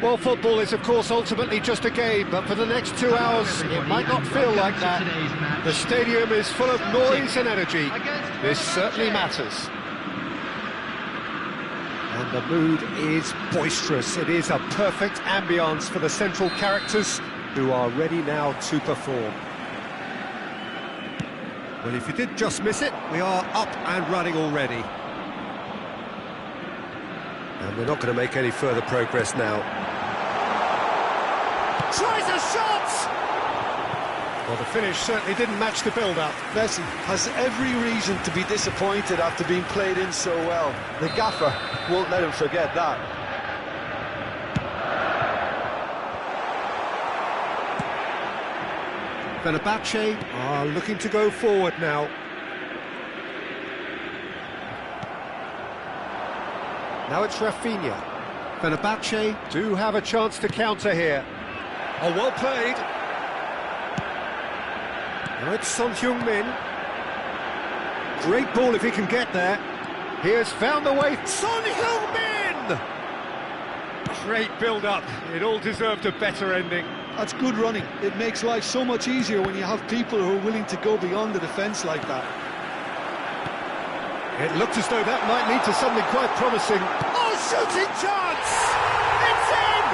Well, football is, of course, ultimately just a game, but for the next 2 hours, it might not feel like that. The stadium is full of noise and energy. This certainly matters. And the mood is boisterous. It is a perfect ambience for the central characters, who are ready now to perform. Well, if you did just miss it, we are up and running already. And we're not going to make any further progress now. Tries a shot! Well, the finish certainly didn't match the build-up. Messi has every reason to be disappointed after being played in so well. The gaffer won't let him forget that. Fenerbahce are looking to go forward now. Now it's Rafinha. Fenerbahce do have a chance to counter here. Oh, well played. Now it's Son Heung-min. Great ball if he can get there. He has found the way. Son Heung-min! Great build-up. It all deserved a better ending. That's good running. It makes life so much easier when you have people who are willing to go beyond the defence like that. It looked as though that might lead to something quite promising. Oh, shooting chance! It's in!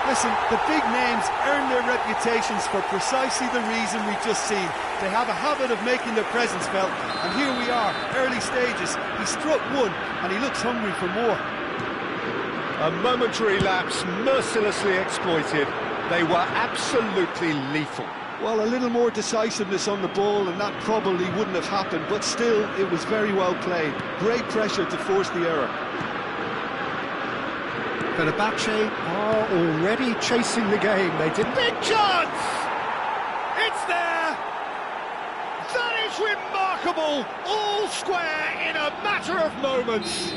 Listen, the big names earn their reputations for precisely the reason we've just seen. They have a habit of making their presence felt, and here we are, early stages. He struck one, and he looks hungry for more. A momentary lapse, mercilessly exploited. They were absolutely lethal. Well, a little more decisiveness on the ball, and that probably wouldn't have happened, but still, it was very well played. Great pressure to force the error. Fenerbahce are already chasing the game. They did. Big chance! It's there! That is remarkable! All square in a matter of moments.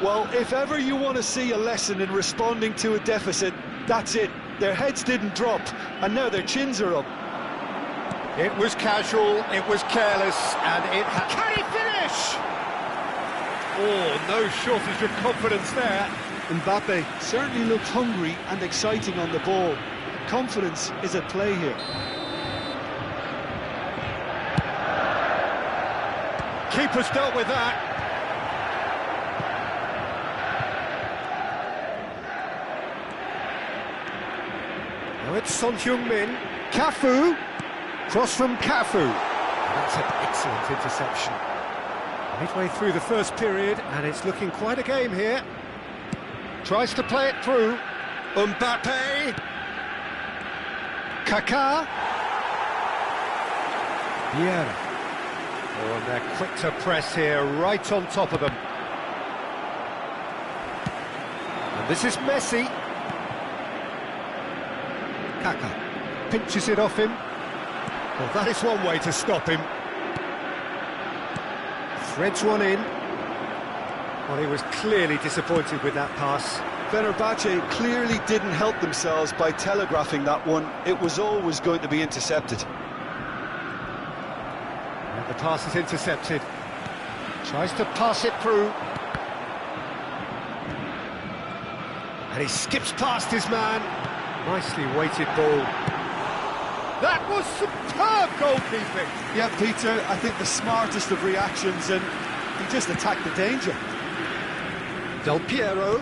Well, if ever you want to see a lesson in responding to a deficit, that's it. Their heads didn't drop, and now their chins are up. It was casual, it was careless, and it... Can he finish? Oh, no shortage of confidence there. Mbappe certainly looked hungry and exciting on the ball. Confidence is at play here. Keeper's dealt with that. Now it's Son Heung-min. Cafu. Cross from Cafu. That's an excellent interception. Midway through the first period, and it's looking quite a game here. Tries to play it through. Mbappe. Kaká. Vieira. Oh, and they're quick to press here, right on top of them. And this is Messi. Kaká pinches it off him. Well, that is one way to stop him. Threads one in. Well, he was clearly disappointed with that pass. Fenerbahce clearly didn't help themselves by telegraphing that one. It was always going to be intercepted. And the pass is intercepted. Tries to pass it through. And he skips past his man. Nicely weighted ball. That was superb goalkeeping. Yeah, Peter, I think the smartest of reactions, and he just attacked the danger. Del Piero.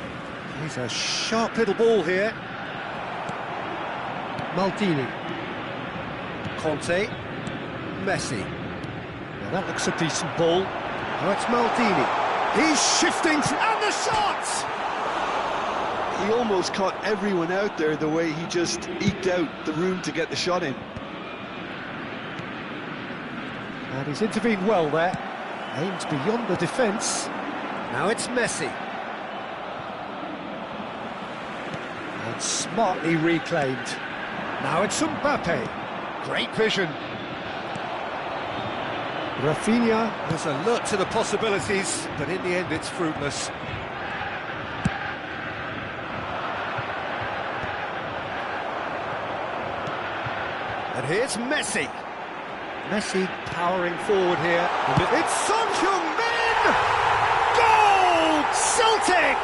He's a sharp little ball here. Maldini. Conte. Messi. Now that looks a decent ball. Now it's Maldini. He's shifting, and the shot! He almost caught everyone out there the way he just eked out the room to get the shot in. And he's intervened well there. Aimed beyond the defence. Now it's Messi. And smartly reclaimed. Now it's Mbappe. Great vision. Rafinha was alert to the possibilities, but in the end it's fruitless. And here's Messi. Messi powering forward here. It's Son Heung-min! Goal! Celtic!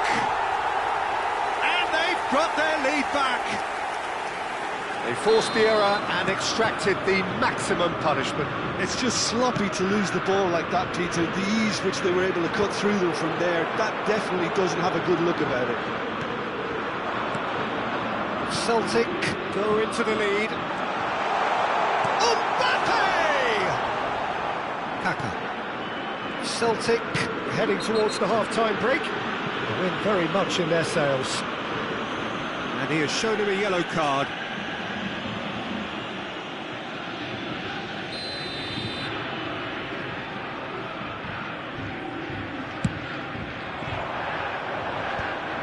And they've got their lead back. They forced the error and extracted the maximum punishment. It's just sloppy to lose the ball like that, Peter. The ease which they were able to cut through them from there, that definitely doesn't have a good look about it. Celtic go into the lead. Mbappe! Kaka. Celtic heading towards the half-time break. The wind very much in their sails. And he has shown him a yellow card.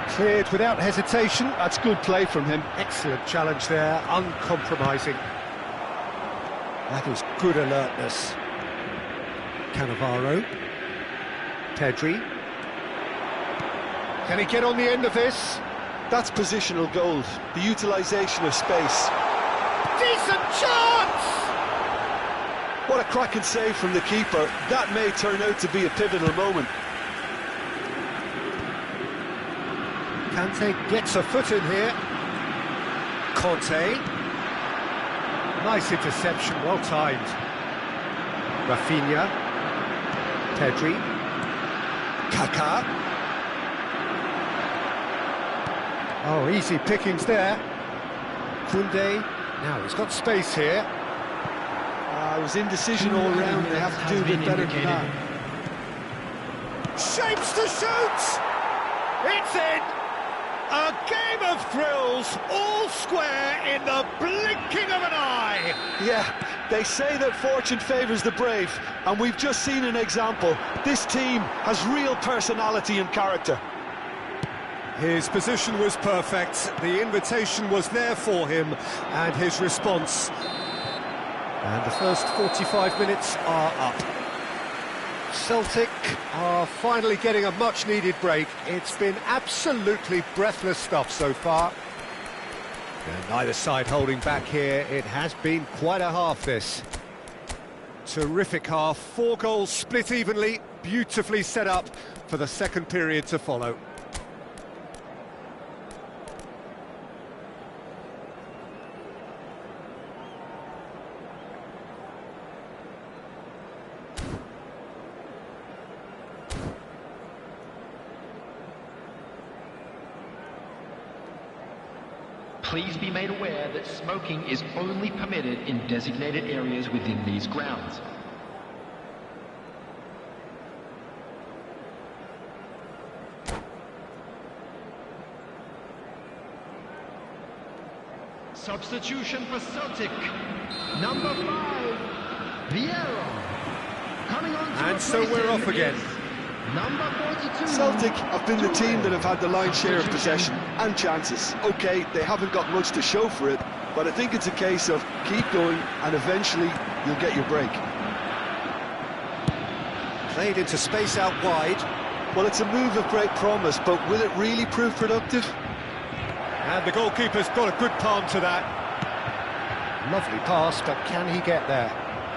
Cleared without hesitation. That's good play from him. Excellent challenge there, uncompromising. That is good alertness. Cannavaro. Pedri. Can he get on the end of this? That's positional goal, the utilisation of space. Decent chance! What a cracking save from the keeper. That may turn out to be a pivotal moment. Kante gets a foot in here. Conte. Nice interception, well timed. Rafinha. Pedri. Kaka. Oh, easy pickings there. Koundé. Now he's got space here. It was indecision all round. They have to do a bit better than that. Shapes to shoot! It's in! A game of thrills, all square in the blinking of an eye. Yeah, they say that fortune favours the brave, and we've just seen an example. This team has real personality and character. His position was perfect, the invitation was there for him, and his response. And the first 45 minutes are up. Celtic are finally getting a much-needed break. It's been absolutely breathless stuff so far. And neither side holding back here. It has been quite a half, this. Terrific half. 4 goals split evenly, beautifully set up for the second period to follow. Please be made aware that smoking is only permitted in designated areas within these grounds. Substitution for Celtic. Number 5, Vieira. Coming on to and so we're off again. Number 42. Celtic have been the team that have had the lion's share of possession and chances. OK, they haven't got much to show for it, but I think it's a case of keep going and eventually you'll get your break. Played into space out wide. Well, it's a move of great promise, but will it really prove productive? And the goalkeeper's got a good palm to that. Lovely pass, but can he get there?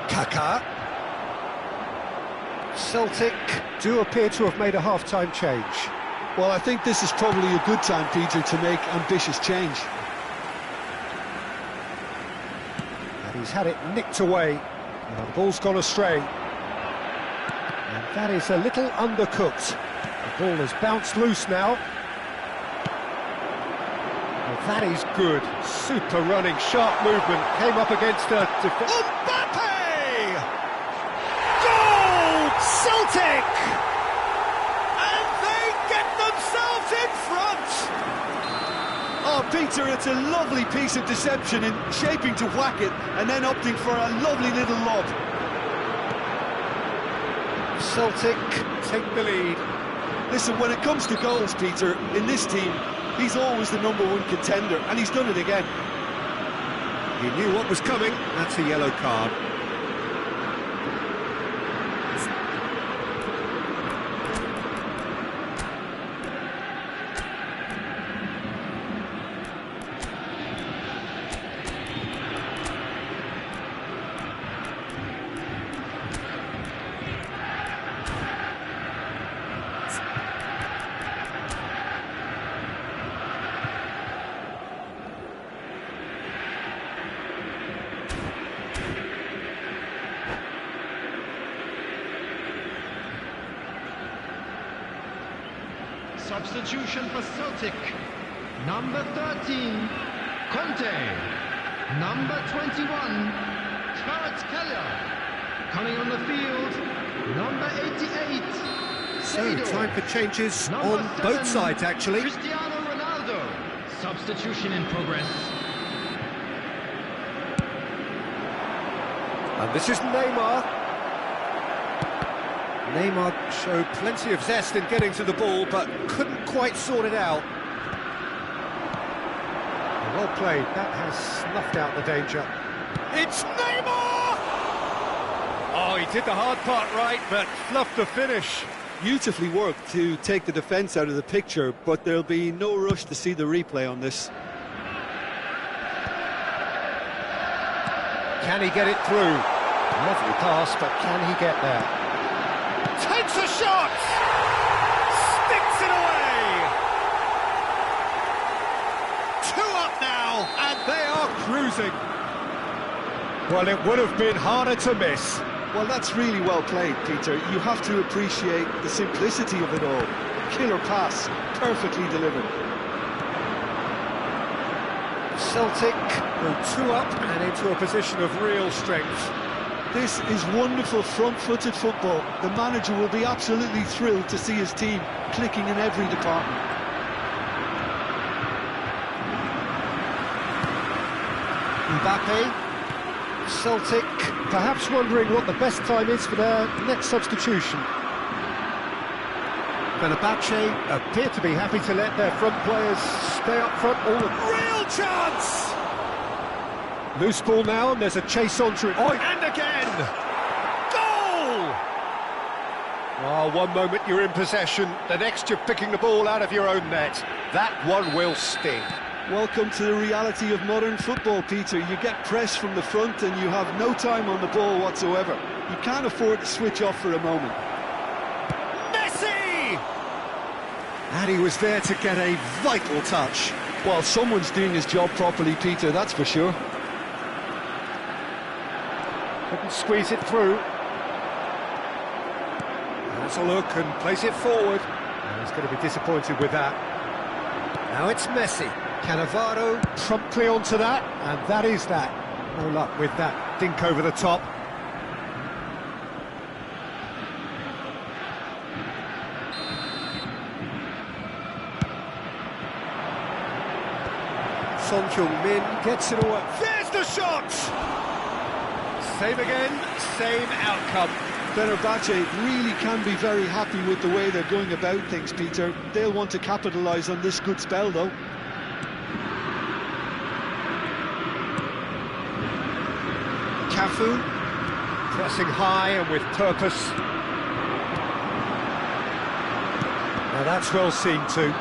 Kaka. Celtic do appear to have made a half-time change. Well, I think this is probably a good time, Peter, to make ambitious change. And he's had it nicked away. Now the ball's gone astray. And that is a little undercooked. The ball has bounced loose now. Well, that is good. Super running, sharp movement. Came up against a defence. Mbappe! Celtic! And they get themselves in front! Oh, Peter, it's a lovely piece of deception in shaping to whack it and then opting for a lovely little lob. Celtic take the lead. Listen, when it comes to goals, Peter, in this team, he's always the #1 contender, and he's done it again. He knew what was coming. That's a yellow card. Substitution for Celtic. Number 13, Conte. Number 21, Clarence Keller. Coming on the field, number 88, So, Sado. time for changes Number on 7, both sides, actually. Cristiano Ronaldo. Substitution in progress. And this is Neymar. Neymar showed plenty of zest in getting to the ball, but couldn't quite sort it out. Well played, that has snuffed out the danger. It's Neymar! Oh, he did the hard part right, but fluffed the finish. Beautifully worked to take the defence out of the picture, but there'll be no rush to see the replay on this. Can he get it through? Lovely pass, but can he get there? Takes a shot! Sticks it away! 2 up now, and they are cruising. Well, it would have been harder to miss. Well, that's really well played, Peter. You have to appreciate the simplicity of it all. Killer pass, perfectly delivered. Celtic go 2 up and into a position of real strength. This is wonderful front-footed football. The manager will be absolutely thrilled to see his team clicking in every department. Mbappe. Celtic perhaps wondering what the best time is for their next substitution. Fenerbahce appear to be happy to let their front players stay up front all the... Real chance! Loose ball now, and there's a chase on to it. Oh, and again! Goal! Well, one moment you're in possession, the next you're picking the ball out of your own net. That one will sting. Welcome to the reality of modern football, Peter. You get pressed from the front and you have no time on the ball whatsoever. You can't afford to switch off for a moment. Messi! And he was there to get a vital touch. Well, someone's doing his job properly, Peter, that's for sure. Couldn't squeeze it through. Has a look and plays it forward. And he's going to be disappointed with that. Now it's Messi. Cannavaro promptly onto that, and that is that. No luck with that dink over the top. Son Heung-min gets it away. There's the shot! Same again, same outcome. Fenerbahce really can be very happy with the way they're going about things, Peter. They'll want to capitalise on this good spell, though. Cafu, pressing high and with purpose. Now that's well seen too.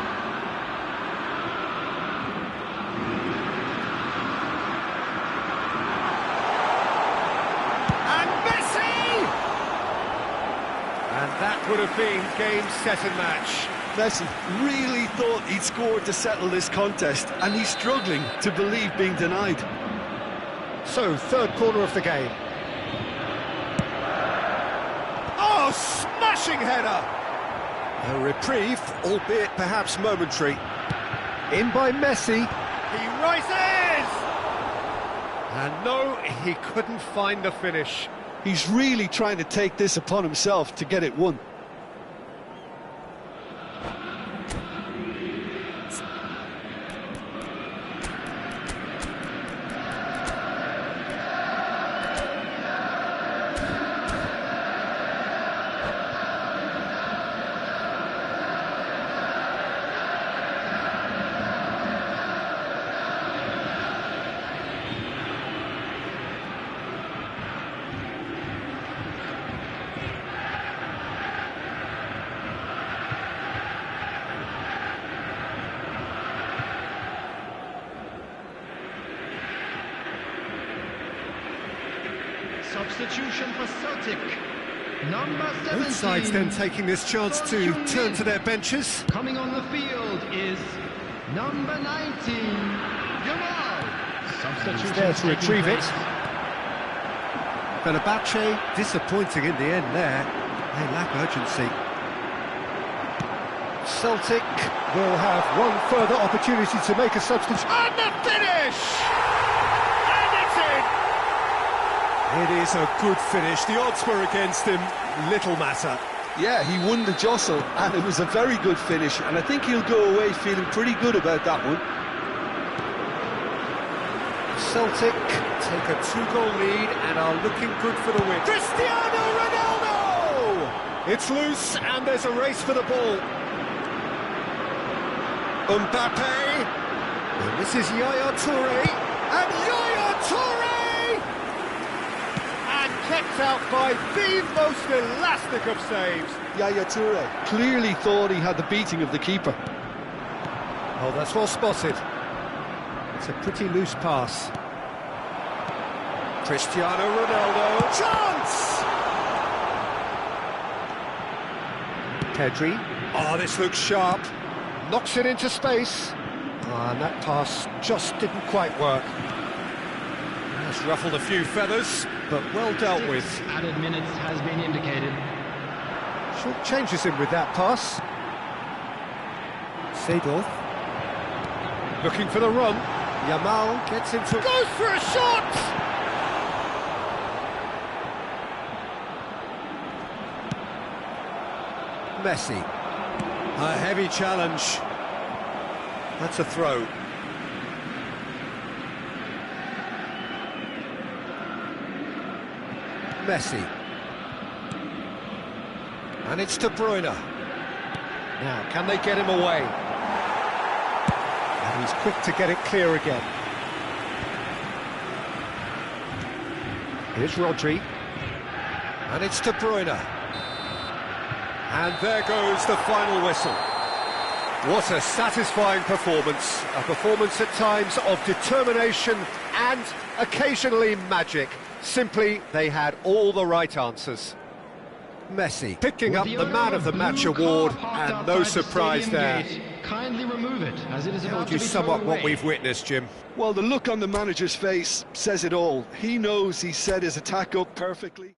And Messi! And that would have been game, set and match. Messi really thought he'd scored to settle this contest, and he's struggling to believe being denied. So, third corner of the game. Oh, smashing header! A reprieve, albeit perhaps momentary. In by Messi. He rises! And no, he couldn't find the finish. He's really trying to take this upon himself to get it won. Substitution for Celtic. Number 17. Both sides then taking this chance to turn to their benches. Coming on the field is number 19, Yamal. Substitution There to retrieve it. place. Fenerbahce disappointing in the end there. They lack urgency. Celtic will have one further opportunity to make a substitution. And the finish! And it's in! It is a good finish. The odds were against him. Little matter. Yeah, he won the jostle, and it was a very good finish, and I think he'll go away feeling pretty good about that one. Celtic take a 2-goal lead and are looking good for the win. Cristiano Ronaldo! It's loose and there's a race for the ball. Mbappe. And this is Yaya Toure. And Yaya Toure! And kept out by the most elastic of saves. Yaya Toure clearly thought he had the beating of the keeper. Oh, that's well spotted. It's a pretty loose pass. Cristiano Ronaldo. Chance! Pedri. Oh, this looks sharp. Knocks it into space. Oh, and that pass just didn't quite work. Has ruffled a few feathers, but well dealt with. Added minutes has been indicated. Short changes him with that pass. Seedorf. Looking for the run. Yamal gets into... Goes for a shot! Messi. A heavy challenge. That's a throw. Messi. And it's De Bruyne. Now, can they get him away? And he's quick to get it clear again. Here's Rodri. And it's De Bruyne. And there goes the final whistle. What a satisfying performance. A performance at times of determination and occasionally magic. Simply, they had all the right answers. Messi picking up the Man of the Match award, and no surprise there. Kindly remove it, as it is How about would to you be sum thrown up what away. we've witnessed, Jim? Well, the look on the manager's face says it all. He knows he set his attack up perfectly.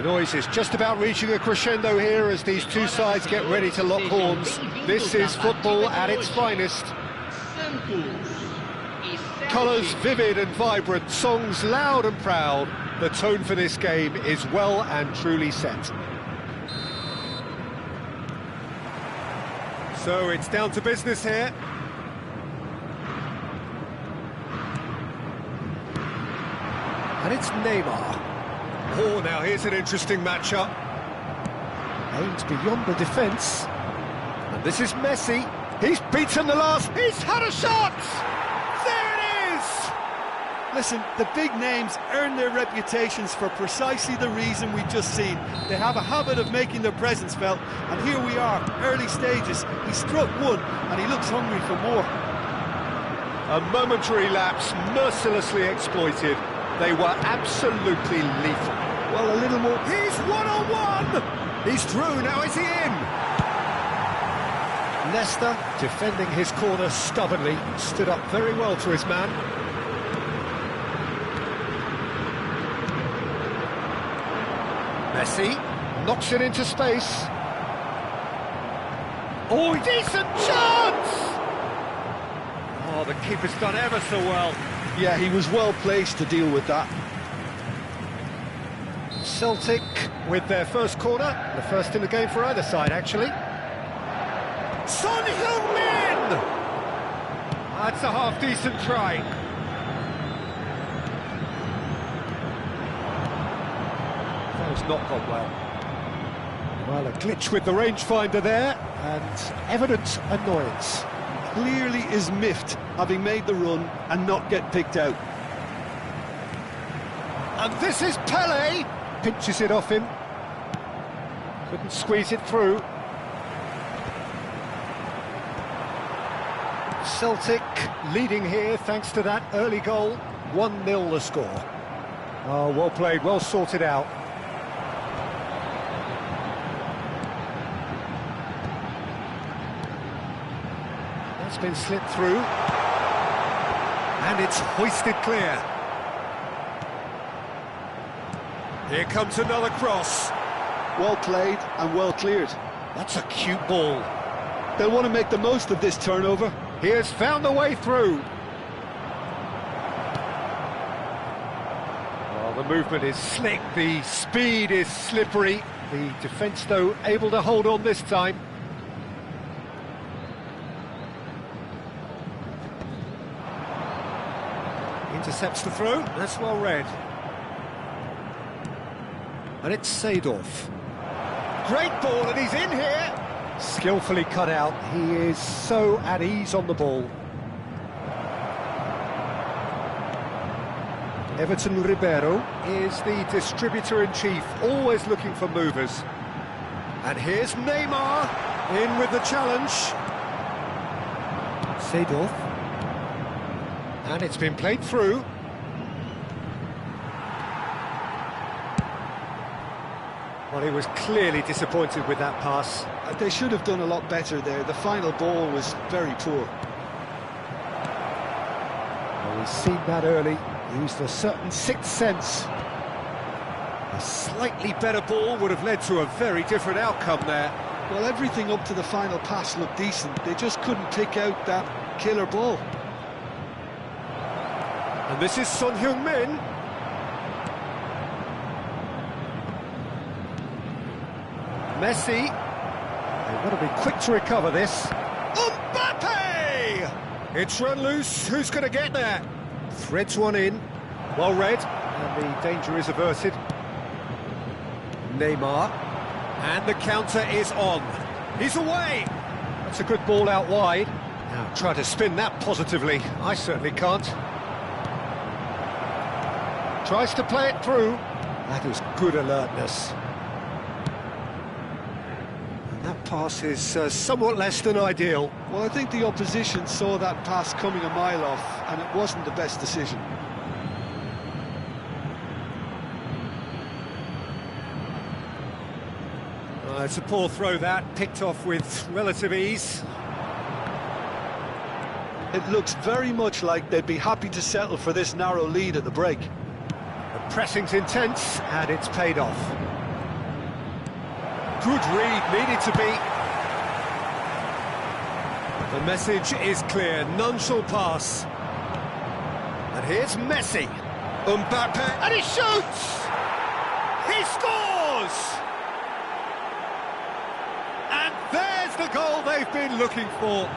noise is just about reaching a crescendo here as these two sides get ready to lock horns. This is football at its finest. Colours vivid and vibrant, songs loud and proud. The tone for this game is well and truly set. So it's down to business here. And it's Neymar. Oh, now here's an interesting matchup. Aims beyond the defence. And this is Messi. He's beaten the last. He's had a shot! There it is! Listen, the big names earn their reputations for precisely the reason we've just seen. They have a habit of making their presence felt, and here we are, early stages. He struck one, and he looks hungry for more. A momentary lapse, mercilessly exploited. They were absolutely lethal. Well, a little more. He's one-on-one! He's through, now is he in? Leicester, defending his corner stubbornly, stood up very well to his man. Messi knocks it into space. Oh, decent chance! Oh, the keeper's done ever so well. Yeah, he was well placed to deal with that. Celtic with their first corner, the first in the game for either side, actually. Son Heung-min! That's a half-decent try. That has not gone well. Well, a glitch with the rangefinder there, and evident annoyance. Clearly is miffed, having made the run and not get picked out. And this is Pele! Pinches it off him. Couldn't squeeze it through. Celtic leading here thanks to that early goal. 1-0 the score. Oh, well played, well sorted out. That's been slipped through. And it's hoisted clear. Here comes another cross. Well played and well cleared. That's a cute ball. They'll want to make the most of this turnover. He has found a way through. Well, the movement is slick, the speed is slippery. The defence, though, able to hold on this time. Intercepts the throw, that's well read. And it's Seedorf. Great ball, and he's in here! Skillfully cut out, he is so at ease on the ball. Everton Ribeiro is the distributor-in-chief, always looking for movers. And here's Neymar, in with the challenge. Seedorf. And it's been played through. Well, he was clearly disappointed with that pass. They should have done a lot better there. The final ball was very poor. Well, he's seen that early, used a certain sixth sense. A slightly better ball would have led to a very different outcome there. Well, everything up to the final pass looked decent. They just couldn't pick out that killer ball. And this is Son Heung-min. Messi. They want to be quick to recover this. Mbappe! It's run loose. Who's going to get there? Threads one in. Well read. And the danger is averted. Neymar. And the counter is on. He's away. That's a good ball out wide. Now try to spin that positively. I certainly can't. Tries to play it through. That is good alertness. And that pass is somewhat less than ideal. Well, I think the opposition saw that pass coming a mile off, and it wasn't the best decision. It's a poor throw that, picked off with relative ease. It looks very much like they'd be happy to settle for this narrow lead at the break. The pressing's intense, and it's paid off. Good read, needed to be. The message is clear, none shall pass. And here's Messi. Mbappe, and he shoots! He scores! And there's the goal they've been looking for.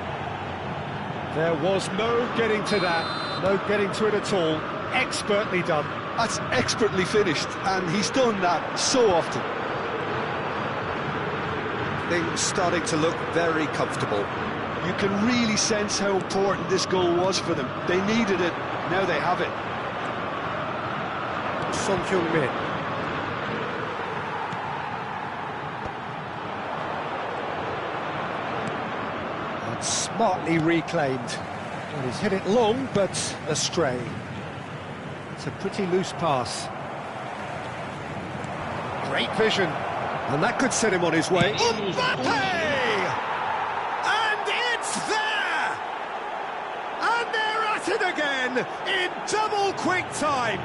There was no getting to that, no getting to it at all. Expertly done. That's expertly finished, and he's done that so often. Things starting to look very comfortable. You can really sense how important this goal was for them. They needed it, now they have it. Son Heung-min. And smartly reclaimed. Well, he's hit it long, but astray. It's a pretty loose pass. Great vision. And that could set him on his way. Mbappe! And it's there! And they're at it again in double quick time.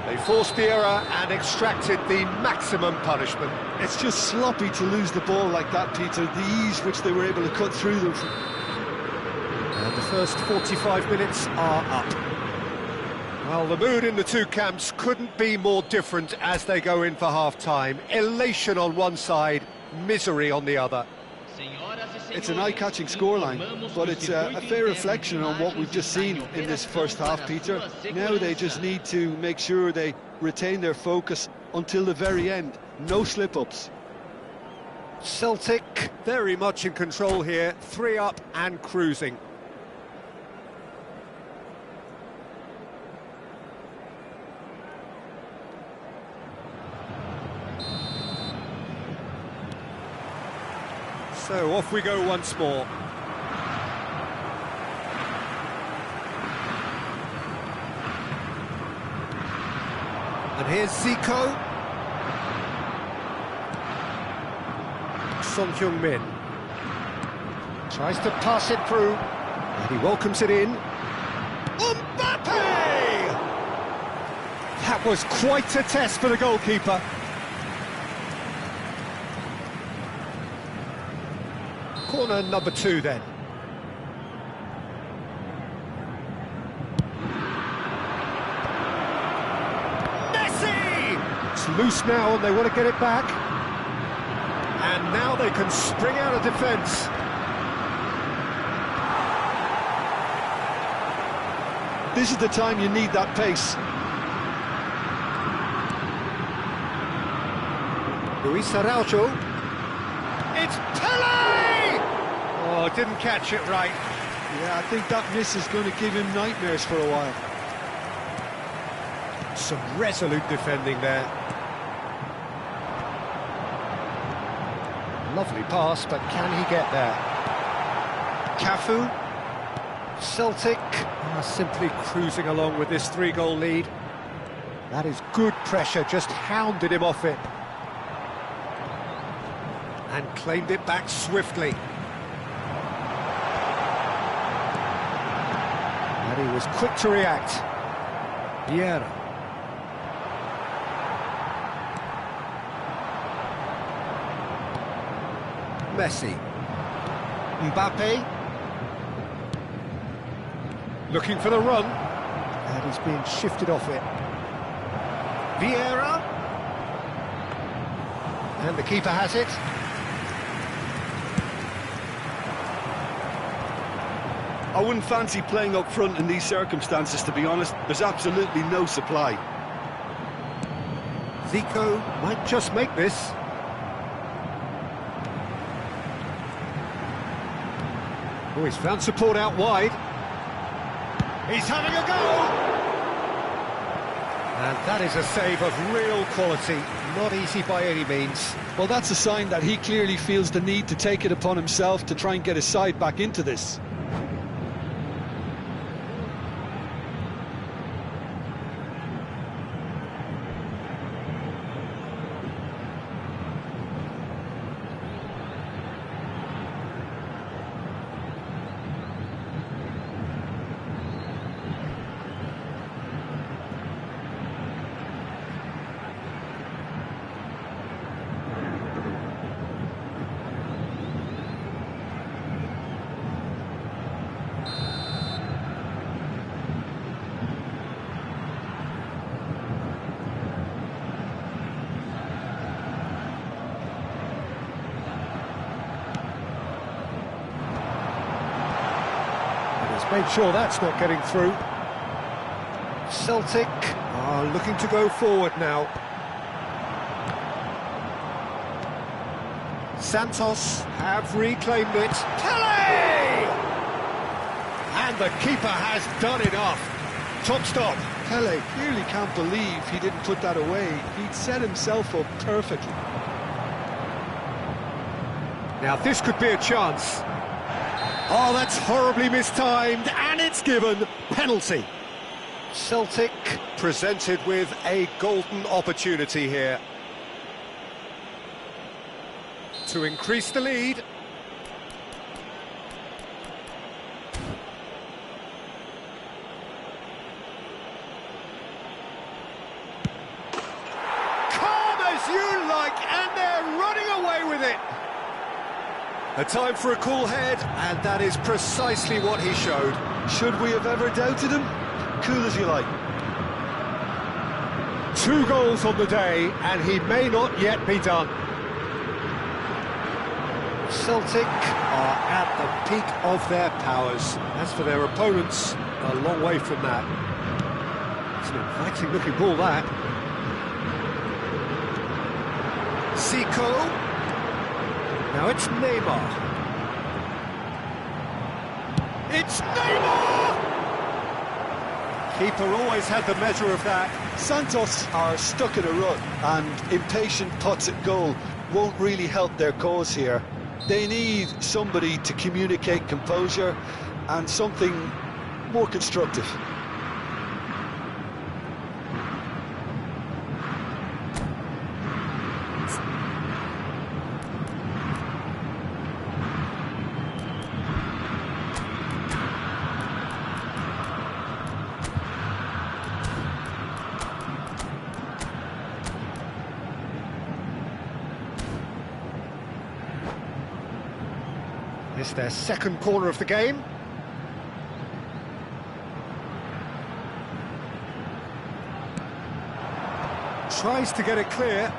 They forced the error and extracted the maximum punishment. It's just sloppy to lose the ball like that, Peter. The ease which they were able to cut through them. And the first 45 minutes are up. Well, the mood in the two camps couldn't be more different as they go in for half-time. Elation on one side, misery on the other. It's an eye-catching scoreline, but it's a fair reflection on what we've just seen in this first half, Peter. Now they just need to make sure they retain their focus until the very end. No slip-ups. Celtic very much in control here, 3 up and cruising. So off we go once more. And here's Zico. Son Heung-min tries to pass it through, and he welcomes it in. Mbappe! That was quite a test for the goalkeeper. Corner number 2 then. Messi! It's loose now and they want to get it back. And now they can spring out of defence. This is the time you need that pace. Luis Araujo. It's Pele! Oh, didn't catch it right. Yeah, I think that miss is going to give him nightmares for a while. Some resolute defending there. Lovely pass, but can he get there? Cafu. Celtic are simply cruising along with this 3-goal lead. That is good pressure, just hounded him off it. And claimed it back swiftly. And he was quick to react. Vieira. Messi. Mbappe. Looking for the run. And he's being shifted off it. Vieira. And the keeper has it. I wouldn't fancy playing up front in these circumstances, to be honest. There's absolutely no supply. Zico might just make this. Oh, he's found support out wide. He's having a go! And that is a save of real quality, not easy by any means. Well, that's a sign that he clearly feels the need to take it upon himself to try and get his side back into this. Made sure that's not getting through. Celtic are looking to go forward now. Santos have reclaimed it. Pele! And the keeper has done enough. Top stop. Pele clearly can't believe he didn't put that away. He'd set himself up perfectly. Now this could be a chance. Oh, that's horribly mistimed, and it's given. Penalty. Celtic presented with a golden opportunity here to increase the lead. Calm as you like, and they're running away with it. A time for a cool head, and that is precisely what he showed. Should we have ever doubted him? Cool as you like. 2 goals on the day, and he may not yet be done. Celtic are at the peak of their powers. As for their opponents, a long way from that. It's an inviting looking ball, that. Zico. Now it's Neymar. It's Neymar! Keeper always had the measure of that. Santos are stuck in a rut, and impatient putts at goal won't really help their cause here. They need somebody to communicate composure and something more constructive. It's their second corner of the game. Tries to get it clear.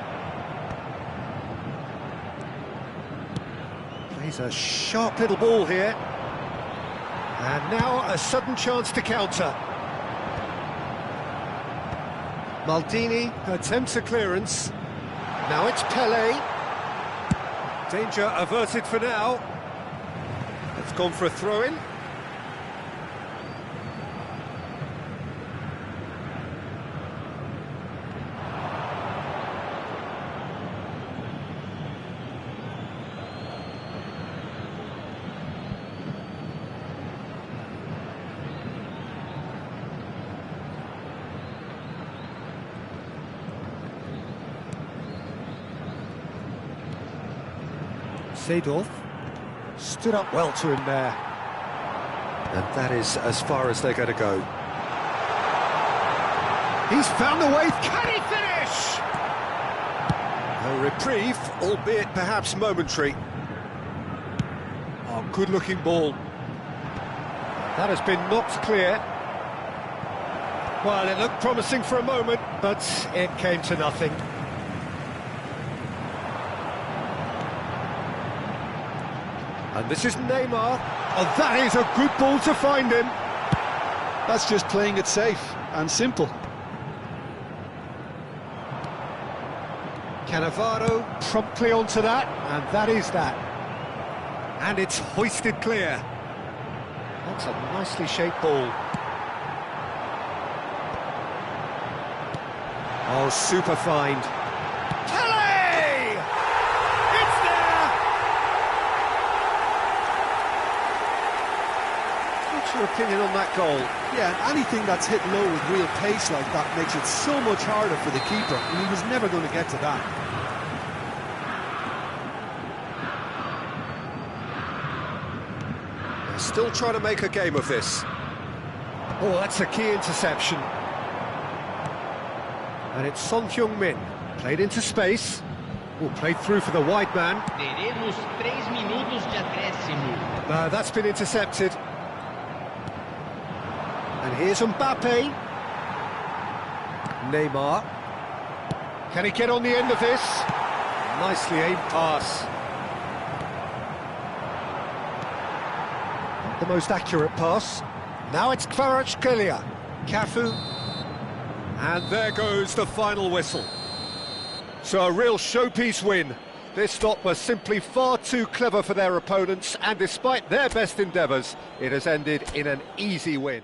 Plays a sharp little ball here. And now a sudden chance to counter. Maldini attempts a clearance. Now it's Pele. Danger averted for now. It's gone for a throw-in. Seedorf stood up well to him there. And that is as far as they're going to go. He's found the way. Can he finish? A reprieve, albeit perhaps momentary. Oh, good-looking ball. That has been knocked clear. Well, it looked promising for a moment, but it came to nothing. And this is Neymar. Oh, that is a good ball to find him. That's just playing it safe and simple. Cannavaro promptly onto that, and that is that. And it's hoisted clear. That's a nicely shaped ball. Oh, super find. Pele! It's there! What's your opinion on that goal? Yeah, anything that's hit low with real pace like that makes it so much harder for the keeper, and he was never going to get to that. They're still trying to make a game of this. Oh, that's a key interception. And it's Son Heung-min, played into space. Oh, played through for the wide man. Teremos 3 minutos de acréscimo. That's been intercepted. And here's Mbappe. Neymar. Can he get on the end of this? Nicely aimed pass. Not the most accurate pass. Now it's Kvaratskhelia. Cafu. And there goes the final whistle. So a real showpiece win. This stop was simply far too clever for their opponents, and despite their best endeavours, it has ended in an easy win.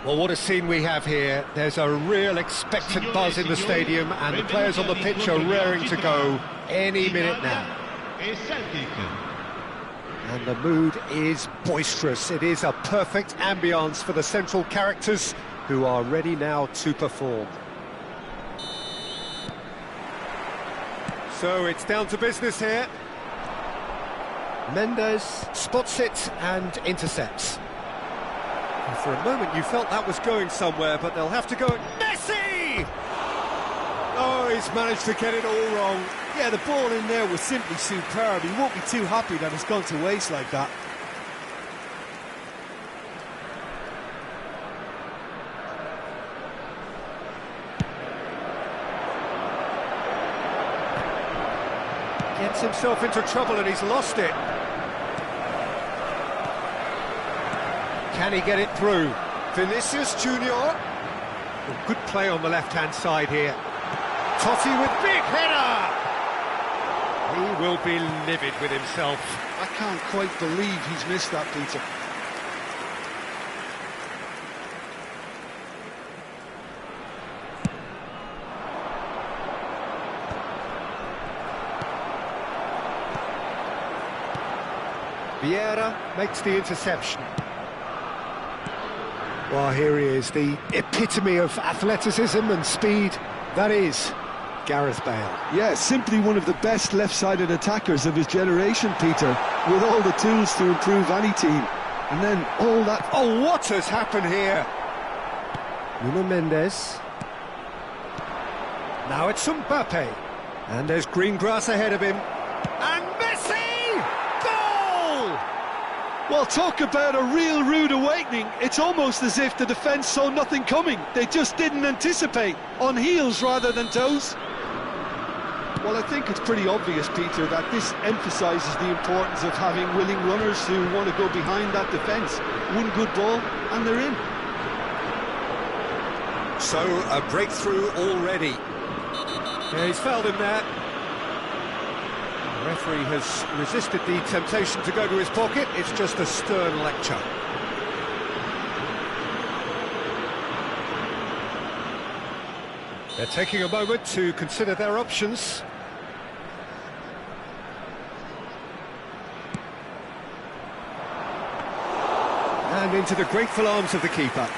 Well, what a scene we have here. There's a real expectant buzz in the stadium, and the players on the pitch are raring to go any minute now. And the mood is boisterous. It is a perfect ambience for the central characters who are ready now to perform. So it's down to business here. Mendes spots it and intercepts. And for a moment you felt that was going somewhere, but they'll have to go at Messi! Oh, he's managed to get it all wrong. Yeah, the ball in there was simply superb. He won't be too happy that it's gone to waste like that. Gets himself into trouble and he's lost it. Can he get it through? Vinicius Junior. Oh, good play on the left-hand side here. Totti with big header! He will be livid with himself. I can't quite believe he's missed that, Peter. Vieira makes the interception. Well, here he is, the epitome of athleticism and speed. That is Gareth Bale. Yeah, simply one of the best left-sided attackers of his generation, Peter, with all the tools to improve any team. And then all that... Oh, what has happened here? Nuno Mendes. Now it's Mbappe. And there's green grass ahead of him. And Messi! Goal! Well, talk about a real rude awakening. It's almost as if the defence saw nothing coming. They just didn't anticipate, on heels rather than toes. Well, I think it's pretty obvious, Peter, that this emphasises the importance of having willing runners who want to go behind that defence. One good ball, and they're in. So, a breakthrough already. Yeah, he's fouled him there. The referee has resisted the temptation to go to his pocket. It's just a stern lecture. They're taking a moment to consider their options. And into the grateful arms of the keeper.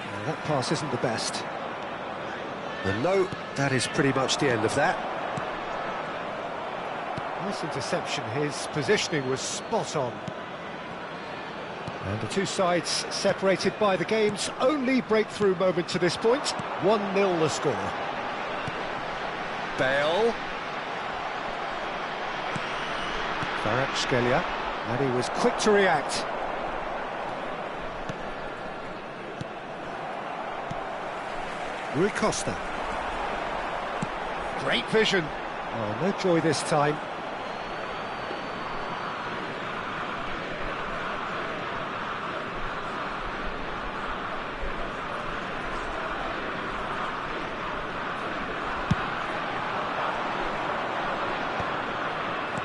Well, that pass isn't the best. And no, that is pretty much the end of that. Nice interception, his positioning was spot on. And the two sides separated by the game's only breakthrough moment to this point. 1-0 the score. Bale. Kvaratskhelia, and he was quick to react. Rui Costa. Great vision. Oh, no joy this time.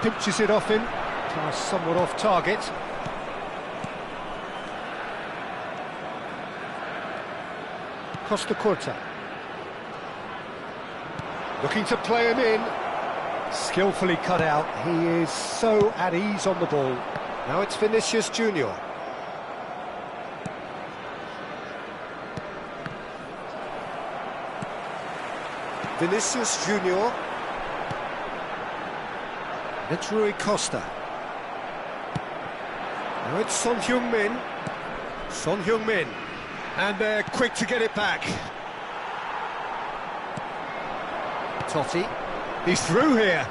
Pinches it off him, pass somewhat off target. Costa Curta. Looking to play him in. Skillfully cut out. He is so at ease on the ball. Now it's Vinicius Junior. Vinicius Junior. It's Rui Costa. Now it's Son Heung-min. Son Heung-min. And they're quick to get it back. Totti. He's through here.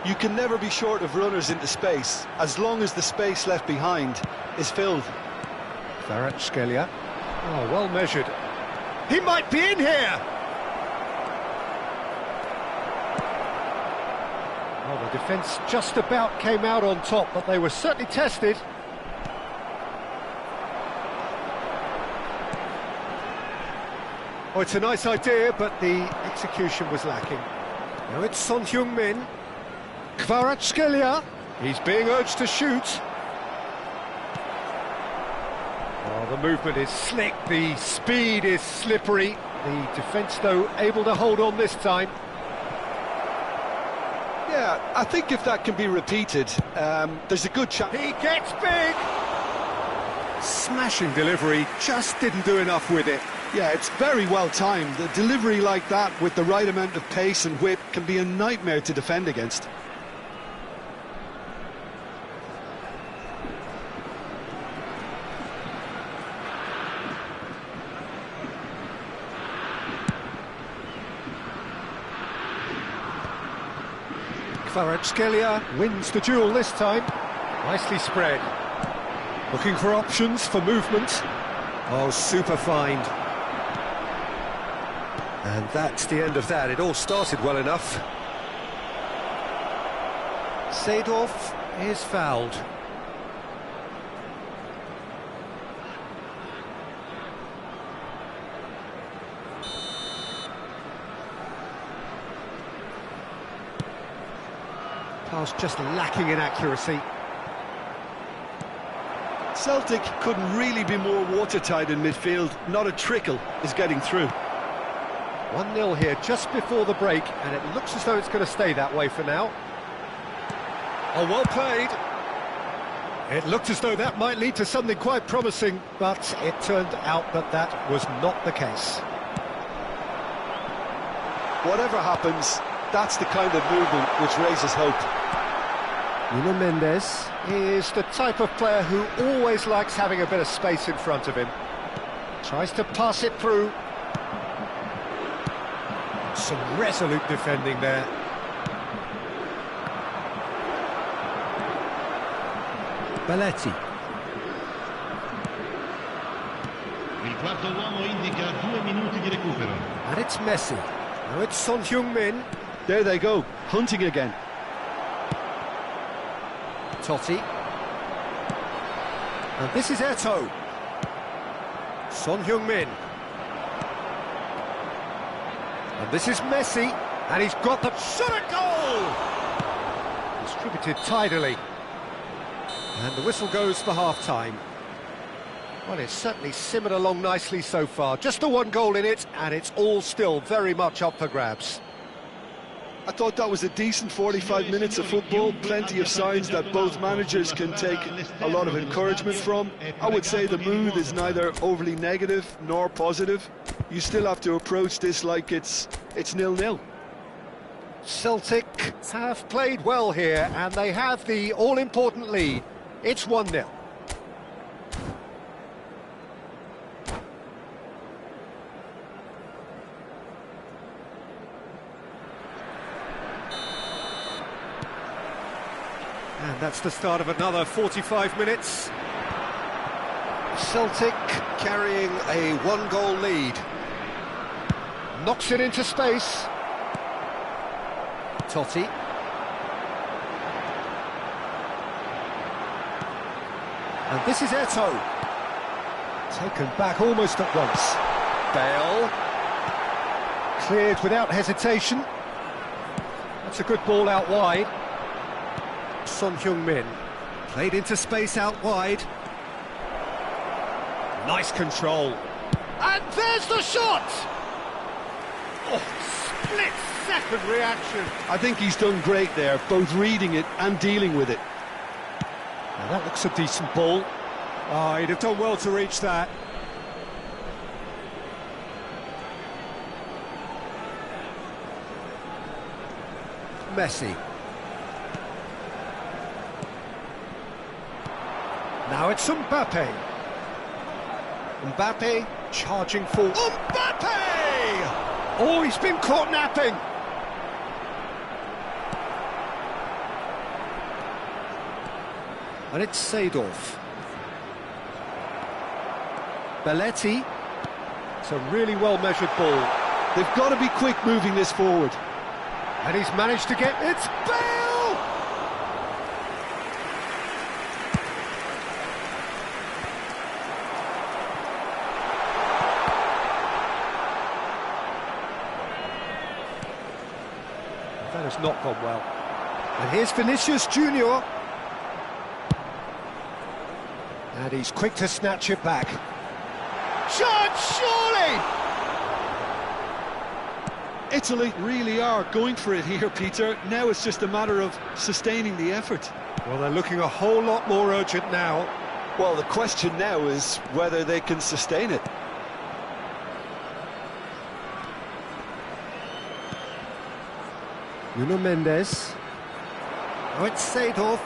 You can never be short of runners into space, as long as the space left behind is filled. Kvaratskhelia. Oh, well measured. He might be in here! Well, the defence just about came out on top, but they were certainly tested. Oh, it's a nice idea, but the execution was lacking. Now it's Son Heung-min. Kvaratskhelia. He's being urged to shoot. Oh, the movement is slick, the speed is slippery. The defence, though, able to hold on this time. Yeah, I think if that can be repeated, there's a good chance. He gets big! Smashing delivery, just didn't do enough with it. Yeah, it's very well timed. The delivery like that with the right amount of pace and whip can be a nightmare to defend against. Kvaratskhelia wins the duel this time. Nicely spread. Looking for options for movement. Oh, super find. And that's the end of that. It all started well enough. Seedorf is fouled. Pass just lacking in accuracy. Celtic couldn't really be more watertight in midfield. Not a trickle is getting through. 1-0 here just before the break, and it looks as though it's going to stay that way for now. Oh, well played. It looked as though that might lead to something quite promising, but it turned out that that was not the case. Whatever happens, that's the kind of movement which raises hope. Nuno Mendes is the type of player who always likes having a bit of space in front of him. Tries to pass it through. Some resolute defending there. Belletti. Il quarto uomo indica 2 minuti di recupero. And it's Messi. Now it's Son Heung-min. There they go, hunting again. Totti. And this is Eto'o. Son Heung-min. And this is Messi. And he's got the shot at goal! Distributed tidily. And the whistle goes for half-time. Well, it's certainly simmered along nicely so far. Just the one goal in it, and it's all still very much up for grabs. I thought that was a decent 45 minutes of football, plenty of signs that both managers can take a lot of encouragement from. I would say the mood is neither overly negative nor positive. You still have to approach this like it's 0-0. Celtic have played well here, and they have the all-important lead. It's 1-0. And that's the start of another 45 minutes. Celtic carrying a one-goal lead. Knocks it into space. Totti. And this is Eto'o. Taken back almost at once. Bale. Cleared without hesitation. That's a good ball out wide. Son Heung-min. Played into space out wide. Nice control. And there's the shot! Oh, split-second reaction. I think he's done great there, both reading it and dealing with it. Now that looks a decent ball. Oh, he'd have done well to reach that. Messi. Now it's Mbappe. Mbappe charging forward. Mbappe! Oh, he's been caught napping. And it's Seedorf. Belletti. It's a really well-measured ball. They've got to be quick moving this forward. And he's managed to get... It's Bale! That has not gone well. And here's Vinicius Junior. And he's quick to snatch it back. Shot, surely! Italy really are going for it here, Peter. Now it's just a matter of sustaining the effort. Well, they're looking a whole lot more urgent now. Well, the question now is whether they can sustain it. Nuno Mendes. Now it's Seedorf.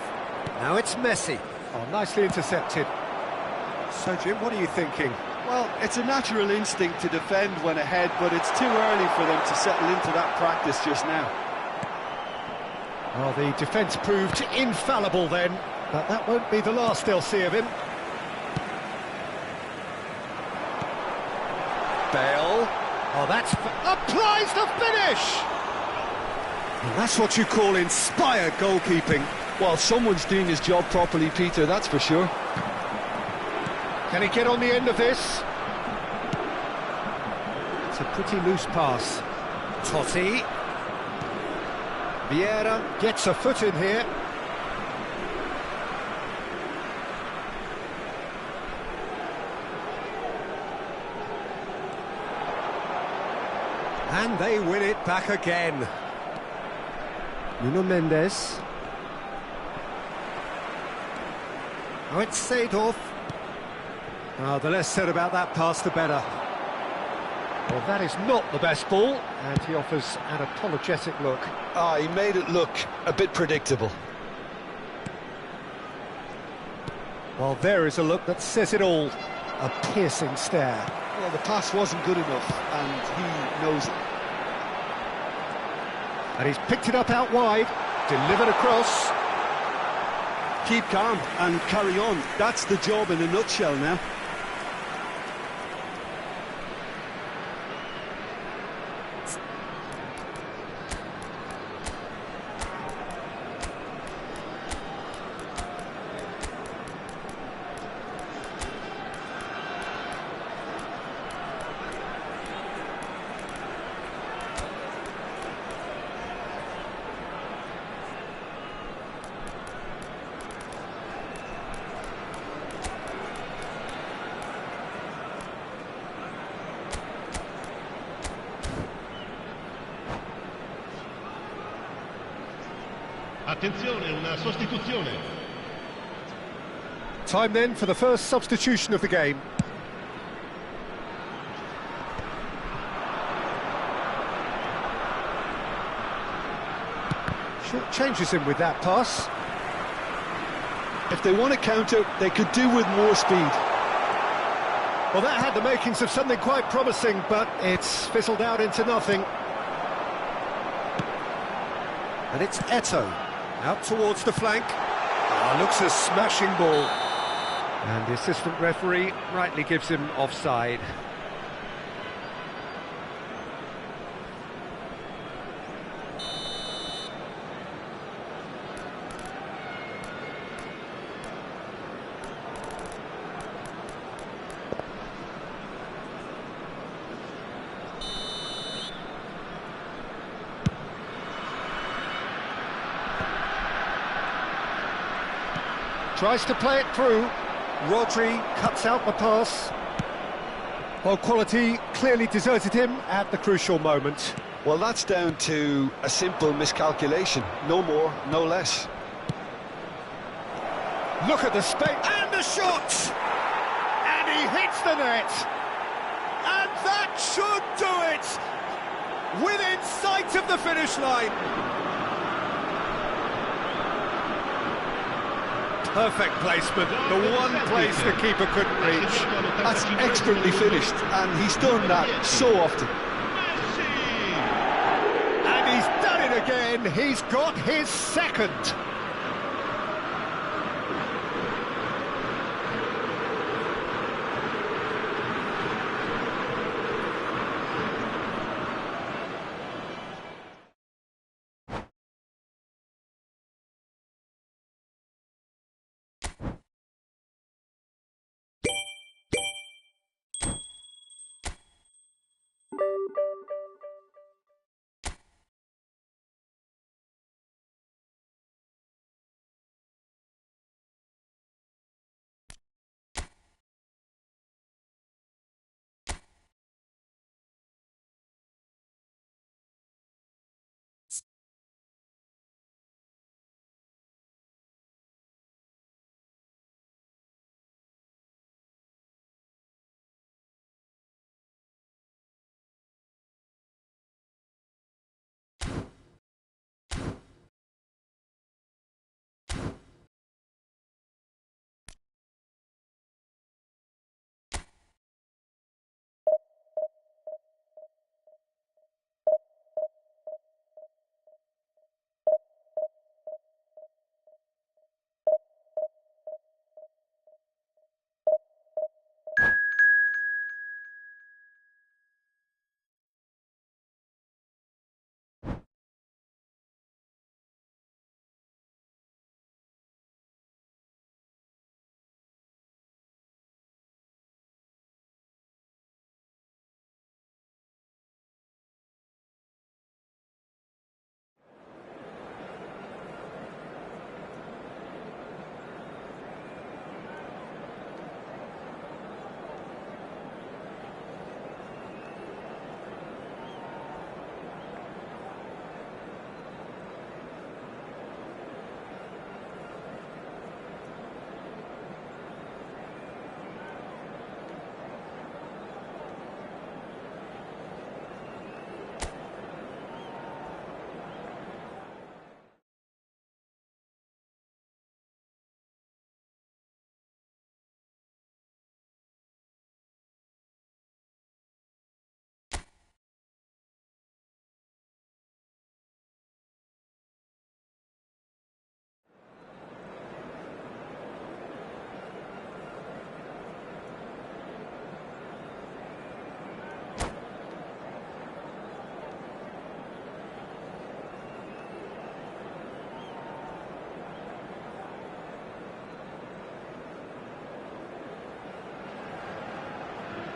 Now it's Messi. Oh, nicely intercepted. So, Jim, what are you thinking? Well, it's a natural instinct to defend when ahead, but it's too early for them to settle into that practice just now. Well, the defence proved infallible then, but that won't be the last they'll see of him. Bale. Oh, that's... applies the finish! And that's what you call inspired goalkeeping. Well, someone's doing his job properly, Peter, that's for sure. Can he get on the end of this? It's a pretty loose pass. Totti. Vieira gets a foot in here. And they win it back again. Nuno Mendes. Oh, it's Seedorf. Oh, the less said about that pass, the better. Well, that is not the best ball, and he offers an apologetic look. He made it look a bit predictable. Well, there is a look that says it all. A piercing stare. Well, the pass wasn't good enough, and he knows it. And he's picked it up out wide, delivered across. Keep calm and carry on. That's the job in a nutshell now. Attenzione, una sostituzione. Time then for the first substitution of the game. Short changes him with that pass. If they want to counter, they could do with more speed. Well, that had the makings of something quite promising, but it's fizzled out into nothing. And it's Eto'o, out towards the flank. Looks a smashing ball. And the assistant referee rightly gives him offside. Tries to play it through. Rodri cuts out the pass. Well, quality clearly deserted him at the crucial moment. Well, that's down to a simple miscalculation. No more, no less. Look at the space and the shot! And he hits the net! And that should do it! Within sight of the finish line! Perfect placement, the one place the keeper couldn't reach. That's expertly finished, and he's done that so often. And he's done it again, he's got his second.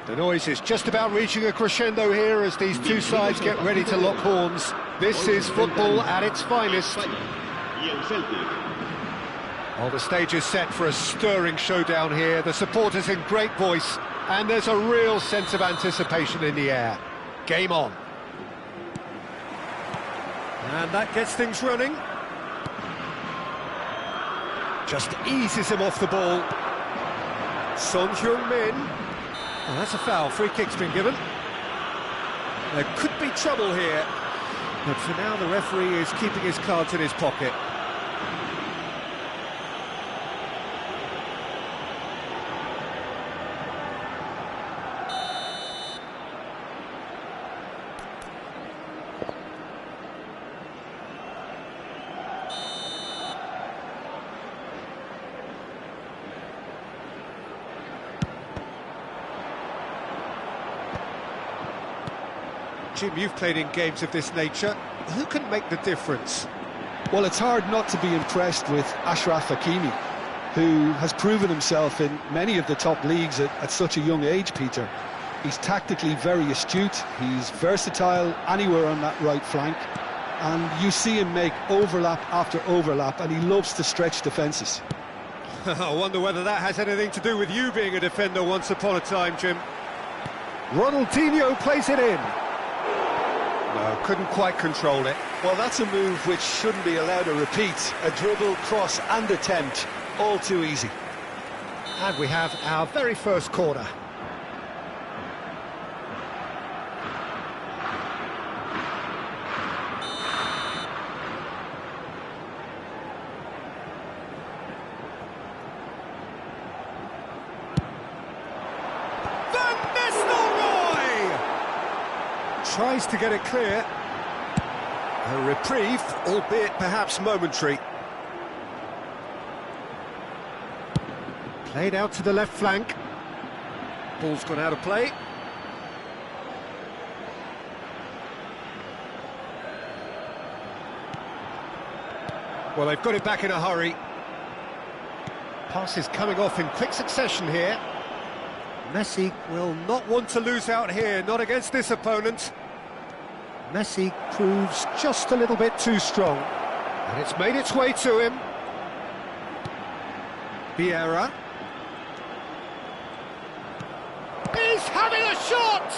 The noise is just about reaching a crescendo here as these two sides get ready to lock horns. This is football at its finest. Well, the stage is set for a stirring showdown here. The supporters in great voice, and there's a real sense of anticipation in the air. Game on. And that gets things running. Just eases him off the ball. Son Heung-min. Oh, that's a foul. Free kick's been given. There could be trouble here, but for now the referee is keeping his cards in his pocket. Jim, you've played in games of this nature. Who can make the difference? Well, it's hard not to be impressed with Achraf Hakimi, who has proven himself in many of the top leagues at such a young age, Peter. He's tactically very astute, he's versatile anywhere on that right flank, and you see him make overlap after overlap, and he loves to stretch defences. I wonder whether that has anything to do with you being a defender once upon a time, Jim. Ronaldinho plays it in. No, couldn't quite control it. Well, that's a move which shouldn't be allowed to repeat. A dribble, cross and attempt, all too easy. And we have our very first corner. Tries to get it clear. A reprieve, albeit perhaps momentary. Played out to the left flank. Ball's gone out of play. Well, they've got it back in a hurry. Pass is coming off in quick succession here. Messi will not want to lose out here, not against this opponent. Messi proves just a little bit too strong, and it's made its way to him. Vieira. He's having a shot!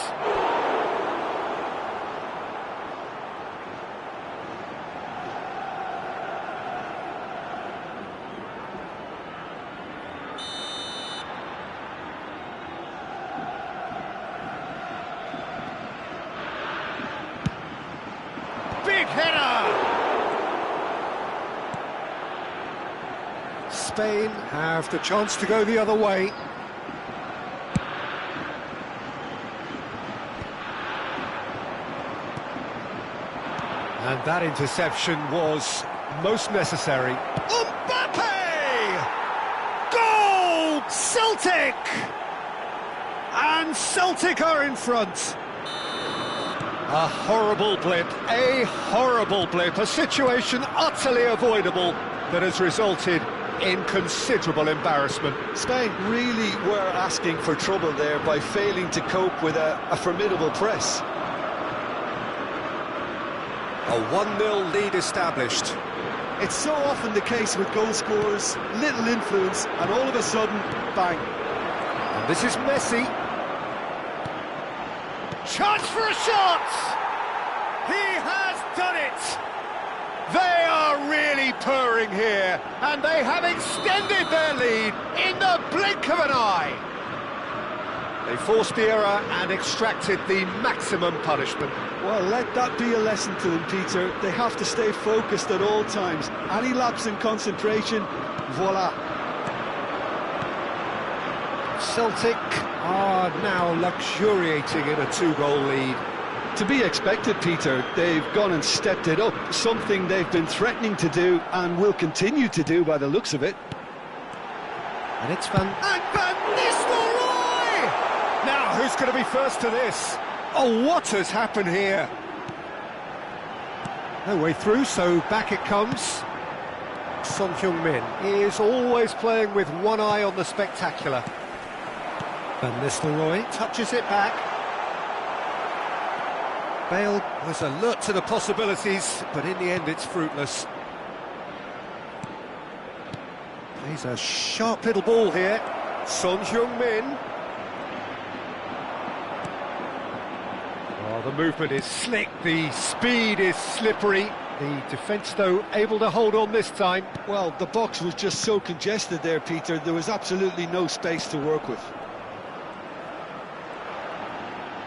Big header! Spain have the chance to go the other way. And that interception was most necessary. Mbappe! Goal! Celtic! And Celtic are in front. A horrible blip, a situation utterly avoidable that has resulted in considerable embarrassment. Spain really were asking for trouble there by failing to cope with a formidable press. A 1-0 lead established. It's so often the case with goal scorers, little influence, and all of a sudden, bang. And this is Messi. Chance for a shot! He has done it! They are really purring here, and they have extended their lead in the blink of an eye. They forced the error and extracted the maximum punishment. Well, let that be a lesson to them, Peter. They have to stay focused at all times. Any lapse in concentration, voila. Celtic are now luxuriating in a 2-goal lead. To be expected, Peter. They've gone and stepped it up, something they've been threatening to do and will continue to do by the looks of it. And it's Van Nistelrooy! Now, who's going to be first to this? Oh, what has happened here? No way through, so back it comes. Son Heung-min is always playing with one eye on the spectacular. Van Nistelrooy touches it back. Bale was alert to the possibilities, but in the end it's fruitless. Plays a sharp little ball here. Son Heung-min. Oh, the movement is slick, the speed is slippery. The defence, though, able to hold on this time. Well, the box was just so congested there, Peter. There was absolutely no space to work with.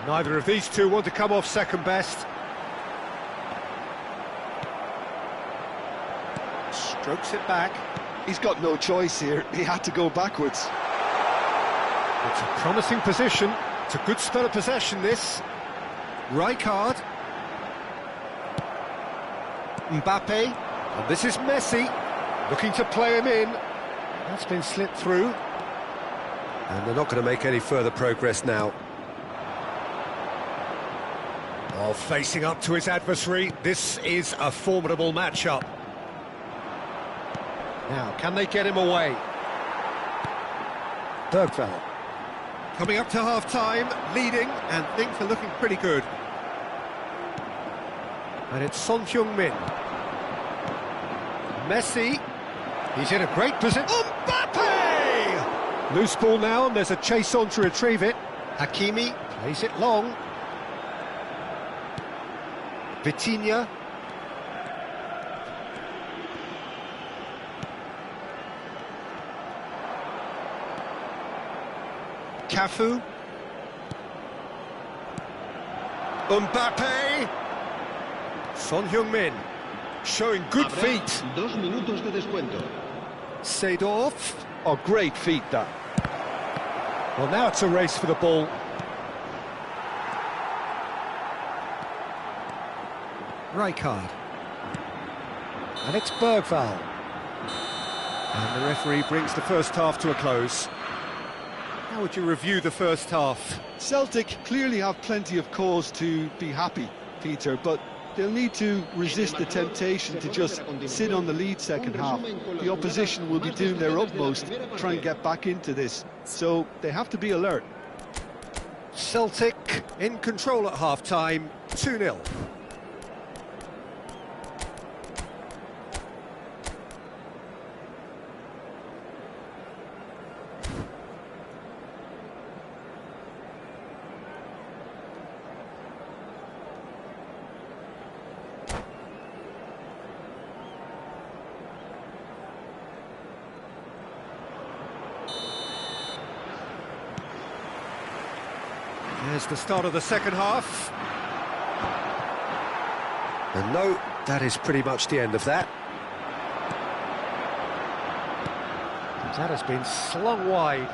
Neither of these two want to come off second best. Strokes it back. He's got no choice here. He had to go backwards. It's a promising position. It's a good spell of possession, this. Rijkaard. Mbappe. And this is Messi. Looking to play him in. That's been slipped through. And they're not going to make any further progress now. Oh, facing up to his adversary. This is a formidable matchup. Now, can they get him away? Bergvall. Coming up to half-time, leading, and things are looking pretty good. And it's Son Heung-min. Messi. He's in a great position. Mbappe! Loose ball now, and there's a chase on to retrieve it. Hakimi plays it long. Vitinha. Cafu. Mbappe. Son Heung-min showing good feet. 2 minutos de descuento. Seedorf. Oh, great feet, that. Well, now it's a race for the ball. Rijkaard. And it's Bergvall. And the referee brings the first half to a close. How would you review the first half? Celtic clearly have plenty of cause to be happy, Peter, but they'll need to resist the temptation to just sit on the lead second half. The opposition will be doing their utmost to try and get back into this, so they have to be alert. Celtic in control at half-time, 2-0. There's the start of the second half. And no, that is pretty much the end of that. That has been slung wide.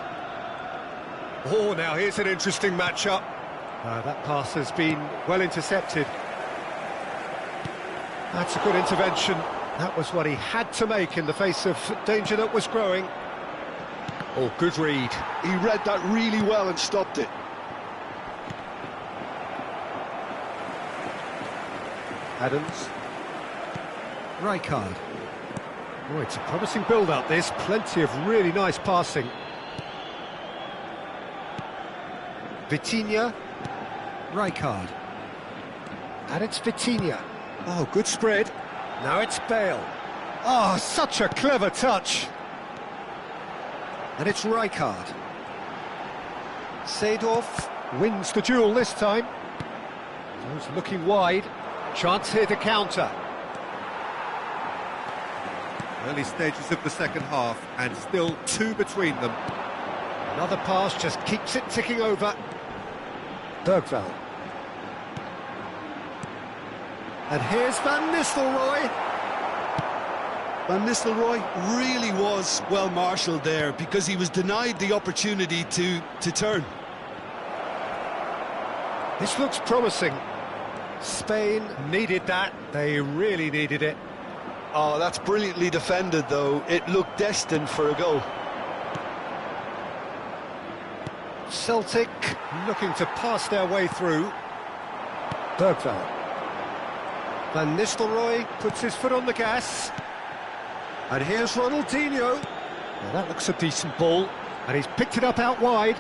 Oh, now here's an interesting matchup. That pass has been well intercepted. That's a good intervention. That was what he had to make in the face of danger that was growing. Oh, good read. He read that really well and stopped it. Adams. Rijkaard. Oh, it's a promising build-up, this. Plenty of really nice passing. Vitinha. Rijkaard. And it's Vitinha. Oh, good spread. Now it's Bale. Oh, such a clever touch. And it's Rijkaard. Seedorf wins the duel this time. He's looking wide. Chance here to counter. Early stages of the second half, and still 2 between them. Another pass just keeps it ticking over. Bergvall. And here's Van Nistelrooy. Van Nistelrooy really was well marshalled there because he was denied the opportunity to turn. This looks promising. Spain needed that. They really needed it. Oh, that's brilliantly defended, though. It looked destined for a goal. Celtic looking to pass their way through. Bergvall. Van Nistelrooy puts his foot on the gas. And here's Ronaldinho. Well, that looks a decent ball. And he's picked it up out wide.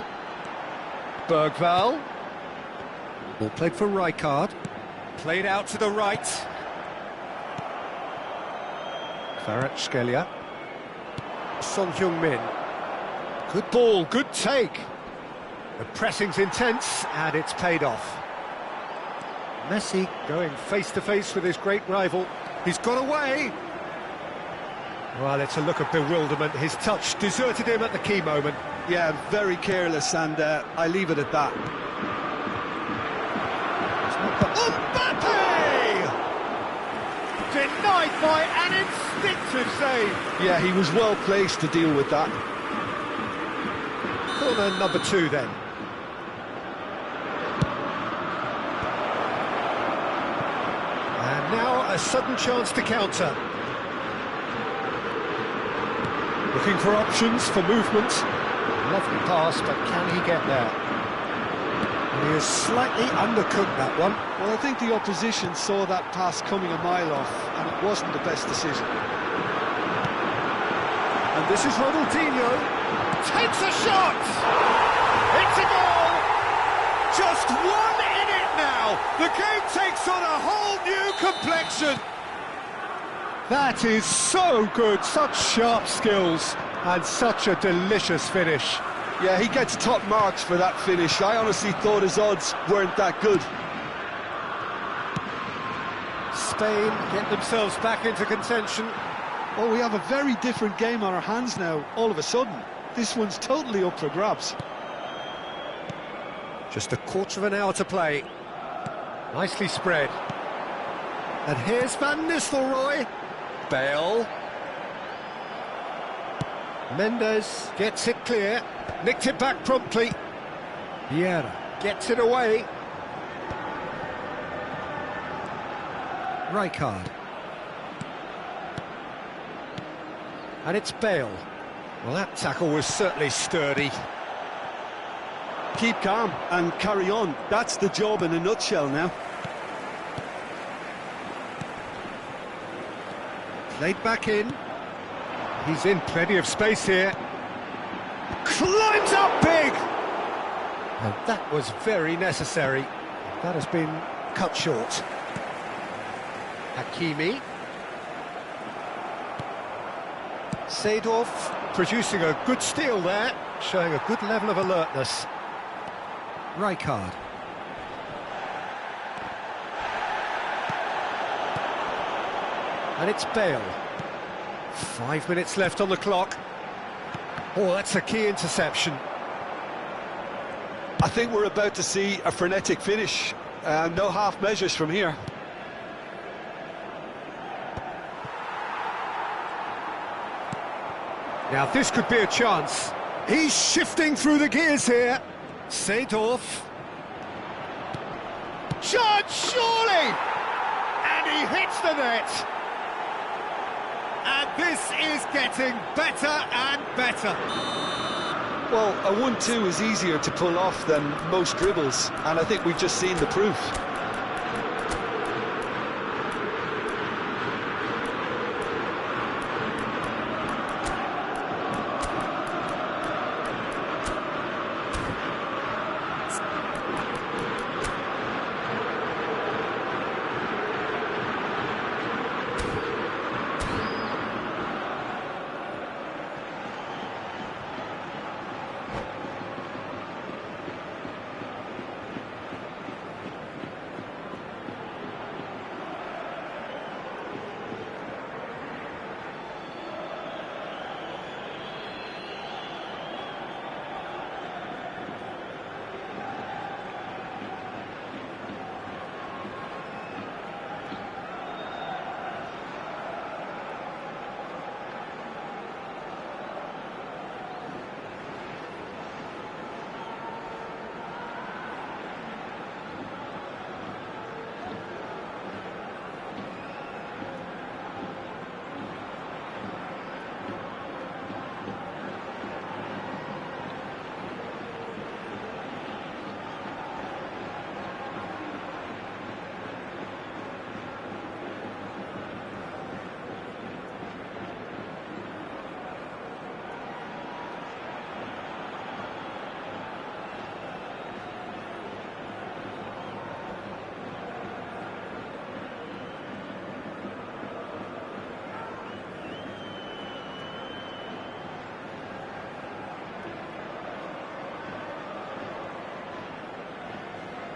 Bergvall. Ball played for Rijkaard. Played out to the right. Kvaratskhelia. Son Heung-min. Good ball, good take. The pressing's intense, and it's paid off. Messi going face-to-face with his great rival. He's got away. Well, it's a look of bewilderment. His touch deserted him at the key moment. Yeah, very careless, and I leave it at that. Mbappe! Denied by an instinctive save. Yeah, he was well placed to deal with that. Corner number 2 then. And now a sudden chance to counter. Looking for options, for movement. Lovely pass, but can he get there? And he has slightly undercooked that one. Well, I think the opposition saw that pass coming a mile off, and it wasn't the best decision. And this is Ronaldinho. Takes a shot! It's a goal! Just one in it now! The game takes on a whole new complexion! That is so good, such sharp skills, and such a delicious finish. Yeah, he gets top marks for that finish. I honestly thought his odds weren't that good. Spain get themselves back into contention. Oh, we have a very different game on our hands now, all of a sudden. This one's totally up for grabs. Just a quarter of an hour to play. Nicely spread. And here's Van Nistelrooy. Bale. Mendes gets it clear. Nicked it back promptly. Vieira gets it away. Rijkaard. And it's Bale. Well, that tackle was certainly sturdy. Keep calm and carry on. That's the job in a nutshell now. Played back in. He's in plenty of space here. Climbs up big! And that was very necessary. That has been cut short. Hakimi. Seedorf producing a good steal there, showing a good level of alertness. Rijkaard. And it's Bale. 5 minutes left on the clock. Oh, that's a key interception. I think we're about to see a frenetic finish. No half measures from here. Now this could be a chance. He's shifting through the gears here. Seedorf. Shot, surely! And he hits the net. And this is getting better and better. Well, a 1-2 is easier to pull off than most dribbles, and I think we've just seen the proof.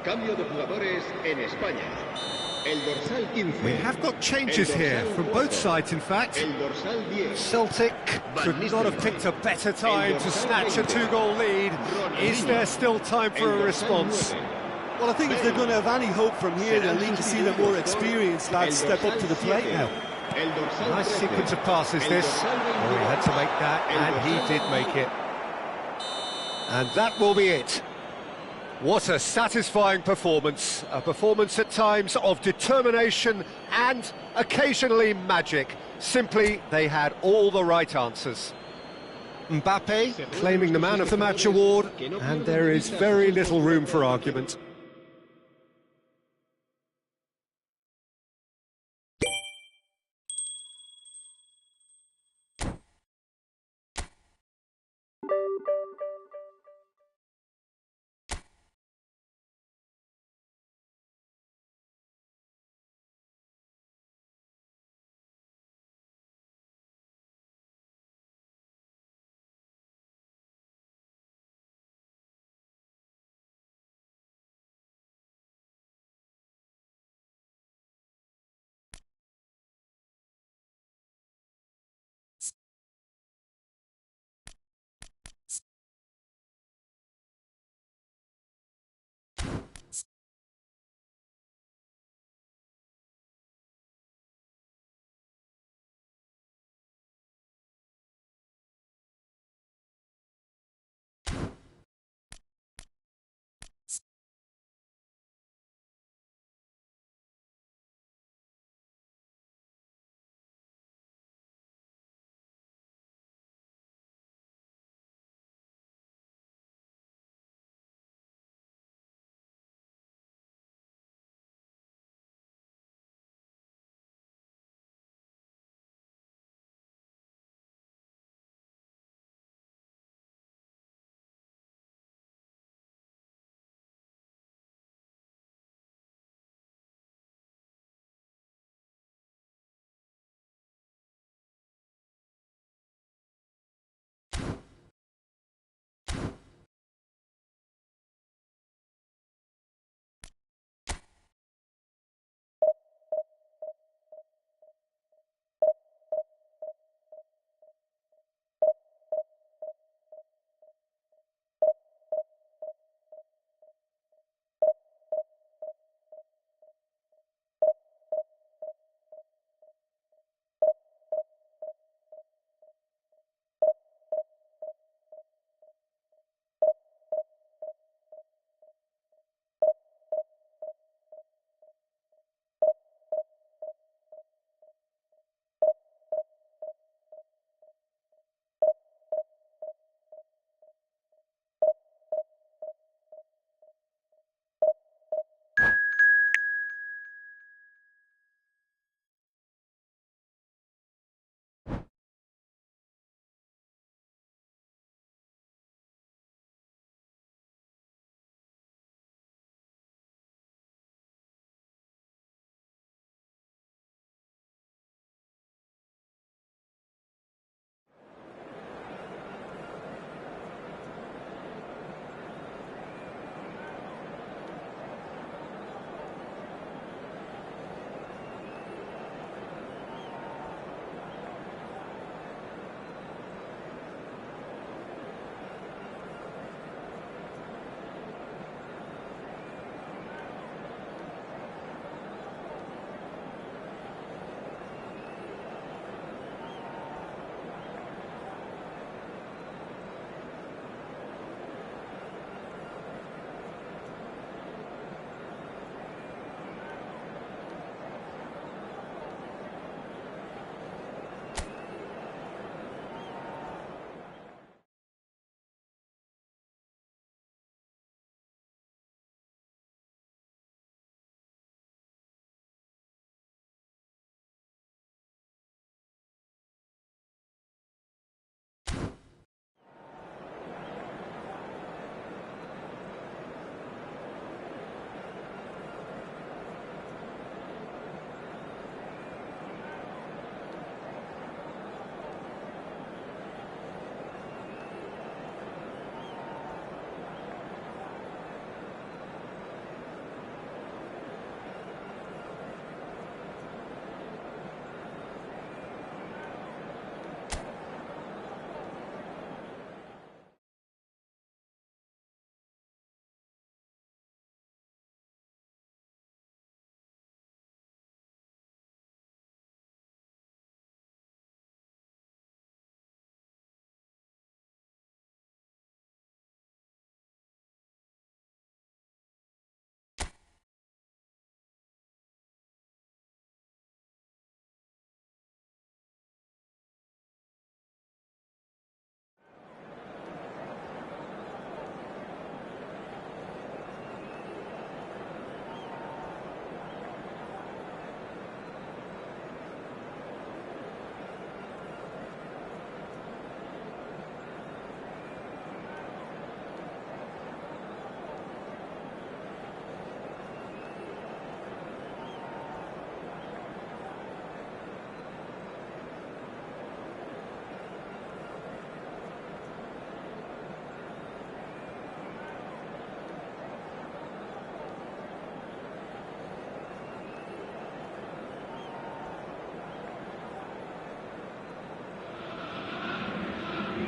Cambio de jugadores en España. El dorsal 15. We have got changes here from both sides, in fact. El dorsal 10. Celtic could not have picked a better time to snatch a two-goal lead. Is there still time for a response? Well, I think if they're going to have any hope from here, they'll need to see the more experienced lads step up to the plate now. Nice sequence of passes, this. Oh, he had to make that, and he did make it. And that will be it. What a satisfying performance. A performance at times of determination and occasionally magic. Simply, they had all the right answers. Mbappe claiming the Man of the Match award, and there is very little room for argument.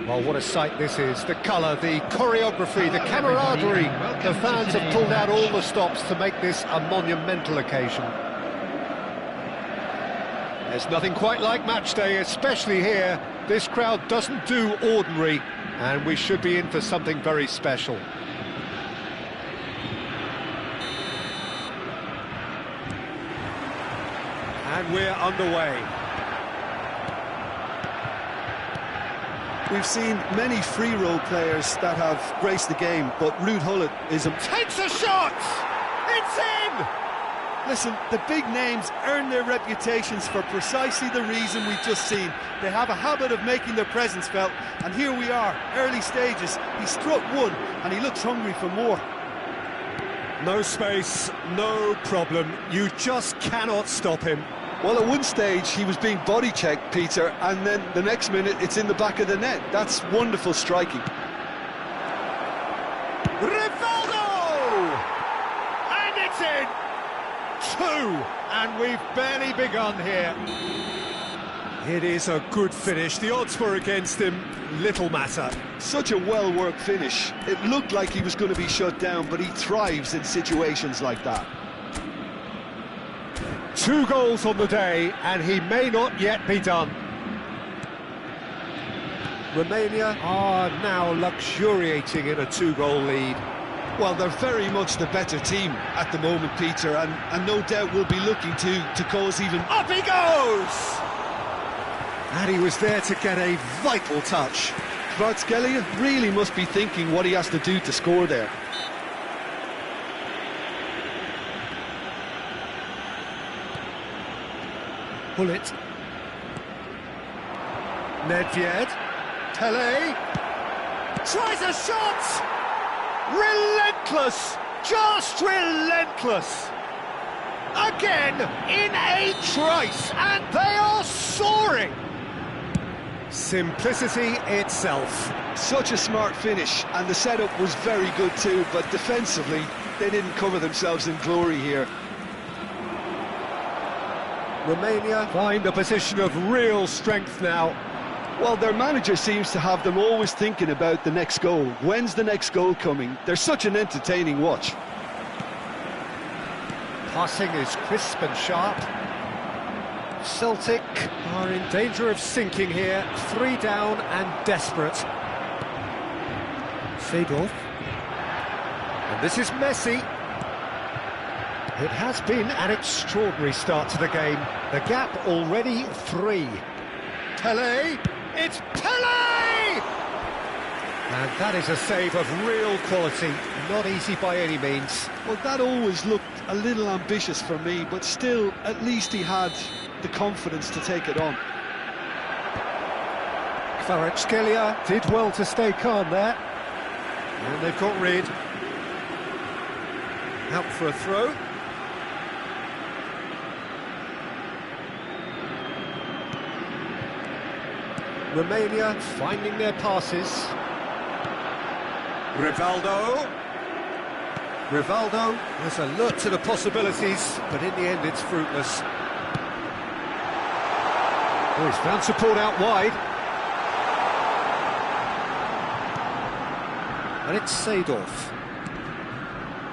Well, what a sight this is. The colour, the choreography, the camaraderie. The fans have pulled out all the stops to make this a monumental occasion. There's nothing quite like match day, especially here. This crowd doesn't do ordinary, and we should be in for something very special. And we're underway. We've seen many free role players that have graced the game, but Ruud Gullit is a... Takes a shot! It's in! Listen, the big names earn their reputations for precisely the reason we've just seen. They have a habit of making their presence felt, and here we are, early stages. He struck one, and he looks hungry for more. No space, no problem. You just cannot stop him. Well, at one stage, he was being body-checked, Peter, and then the next minute, it's in the back of the net. That's wonderful striking. Rivaldo! And it's in! 2, and we've barely begun here. It is a good finish. The odds were against him. Little matter. Such a well-worked finish. It looked like he was going to be shut down, but he thrives in situations like that. 2 goals on the day, and he may not yet be done. Romania are now luxuriating in a 2-goal lead. Well, they're very much the better team at the moment, Peter, and no doubt will be looking to cause even... Up he goes! And he was there to get a vital touch. Kvaratskhelia really must be thinking what he has to do to score there. Gullit. Nedved. Tele. Tries a shot! Relentless! Just relentless! Again, in a trice, and they are soaring! Simplicity itself. Such a smart finish, and the setup was very good too, but defensively, they didn't cover themselves in glory here. Romania find a position of real strength now. Well, their manager seems to have them always thinking about the next goal. When's the next goal coming? They're such an entertaining watch. Passing is crisp and sharp. Celtic are in danger of sinking here. 3 down and desperate. Seedorf. And this is Messi. It has been an extraordinary start to the game. The gap already 3. Pele! It's Pele! And that is a save of real quality. Not easy by any means. Well, that always looked a little ambitious for me, but still, at least he had the confidence to take it on. Kvaratskhelia did well to stay calm there. And they've got rid. Out for a throw. Romania finding their passes. Rivaldo. Rivaldo was alert to the possibilities, but in the end it's fruitless. Oh, he's found support out wide. And it's Seedorf.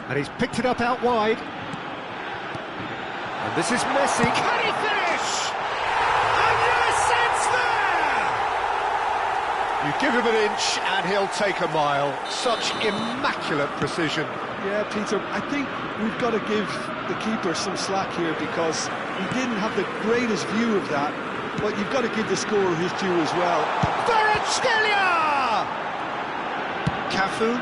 And he's picked it up out wide. And this is Messi. Can he finish? And yes, it's there! You give him an inch and he'll take a mile. Such immaculate precision. Yeah, Peter, I think we've got to give the keeper some slack here because he didn't have the greatest view of that, but you've got to give the scorer his due as well. Kvaratskhelia! Cafu.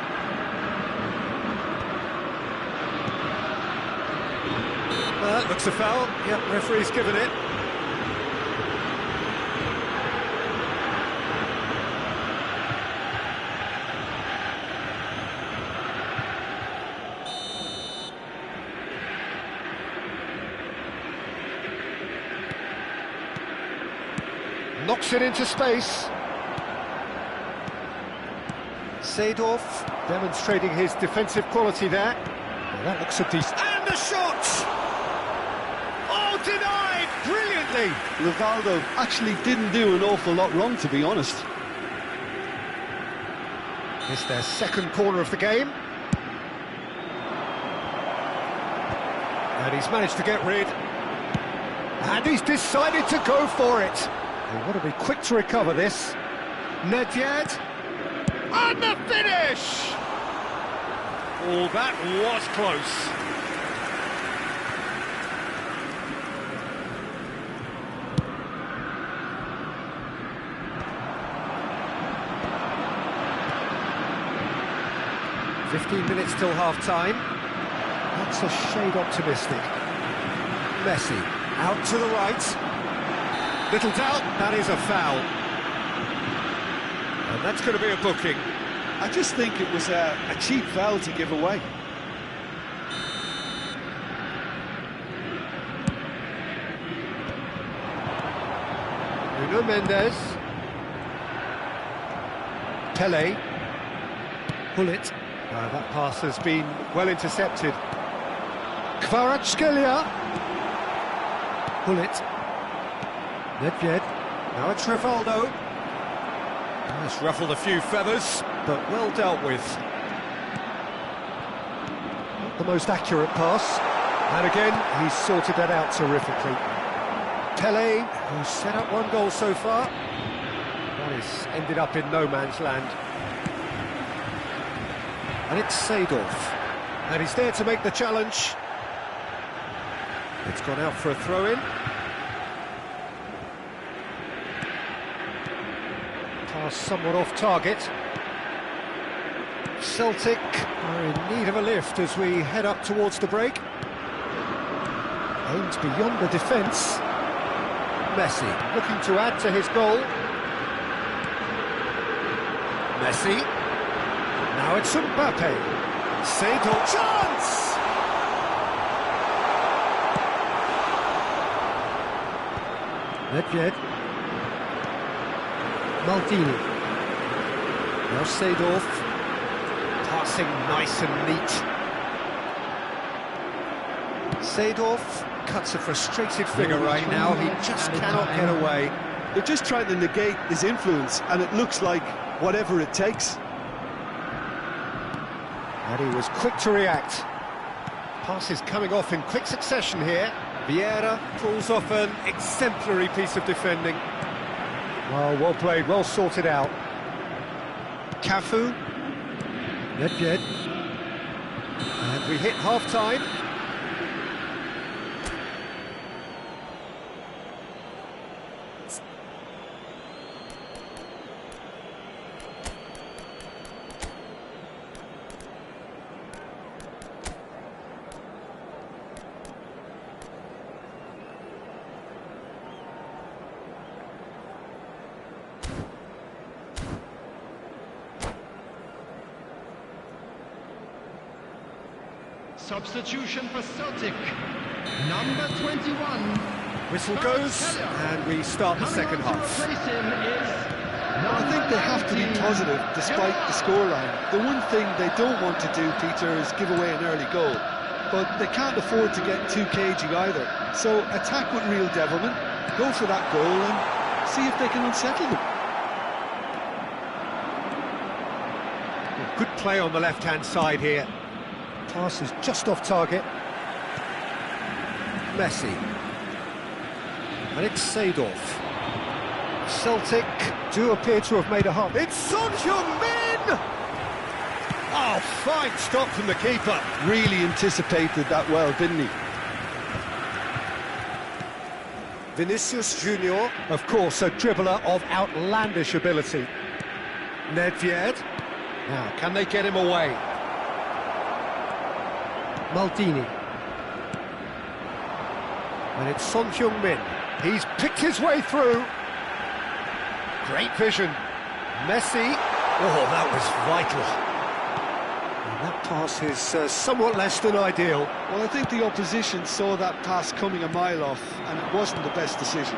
Looks a foul. Yep, referee's given it. Knocks it into space. Seedorf demonstrating his defensive quality there. Well, that looks a decent... And the shot! Oh, denied brilliantly! Rivaldo actually didn't do an awful lot wrong, to be honest. It's their second corner of the game. And he's managed to get rid. And he's decided to go for it. They want to be quick to recover this. Nedved. And the finish! Oh, that was close. "15 minutes till half-time." That's a shade optimistic. Messi, out to the right. Little doubt, that is a foul. And that's going to be a booking. I just think it was a cheap foul to give away. Nuno Mendes. Pele. Hullet. That pass has been well intercepted. Kvaratskhelia. Hullet. Nedved. Now it's Rivaldo. That's ruffled a few feathers, but well dealt with. Not the most accurate pass. And again, he's sorted that out terrifically. Pele, who's set up one goal so far. That has ended up in no man's land. And it's Seedorf. And he's there to make the challenge. It's gone out for a throw-in. Pass somewhat off target. Celtic are in need of a lift as we head up towards the break. Aimed beyond the defence. Messi looking to add to his goal. Messi. Now it's Mbappe. Seedorf. Chance! Nedved. Maldini. Now Seedorf. Passing nice and neat. Seedorf cuts a frustrated figure right now. He just cannot get away. They're just trying to negate his influence, and it looks like whatever it takes. And he was quick to react. Passes coming off in quick succession here. Vieira pulls off an exemplary piece of defending. Well played, well sorted out. Cafu. Nedved. And we hit half-time. Substitution for Celtic, number 21. Whistle goes, and we start the second half. I think they have to be positive despite the scoreline. The one thing they don't want to do, Peter, is give away an early goal. But they can't afford to get too cagey either. So attack with real devilment, go for that goal and see if they can unsettle them. Good play on the left-hand side here. Pass is just off target. Messi. And it's Seedorf. Celtic do appear to have made a half. It's Son Heung-min! Oh, fine stop from the keeper. Really anticipated that well, didn't he? Vinicius Junior, of course, a dribbler of outlandish ability. Nedved. Now, can they get him away? Maldini. And it's Son Heung-min. He's picked his way through. Great vision. Messi. Oh, that was vital. And that pass is somewhat less than ideal. Well, I think the opposition saw that pass coming a mile off, and it wasn't the best decision.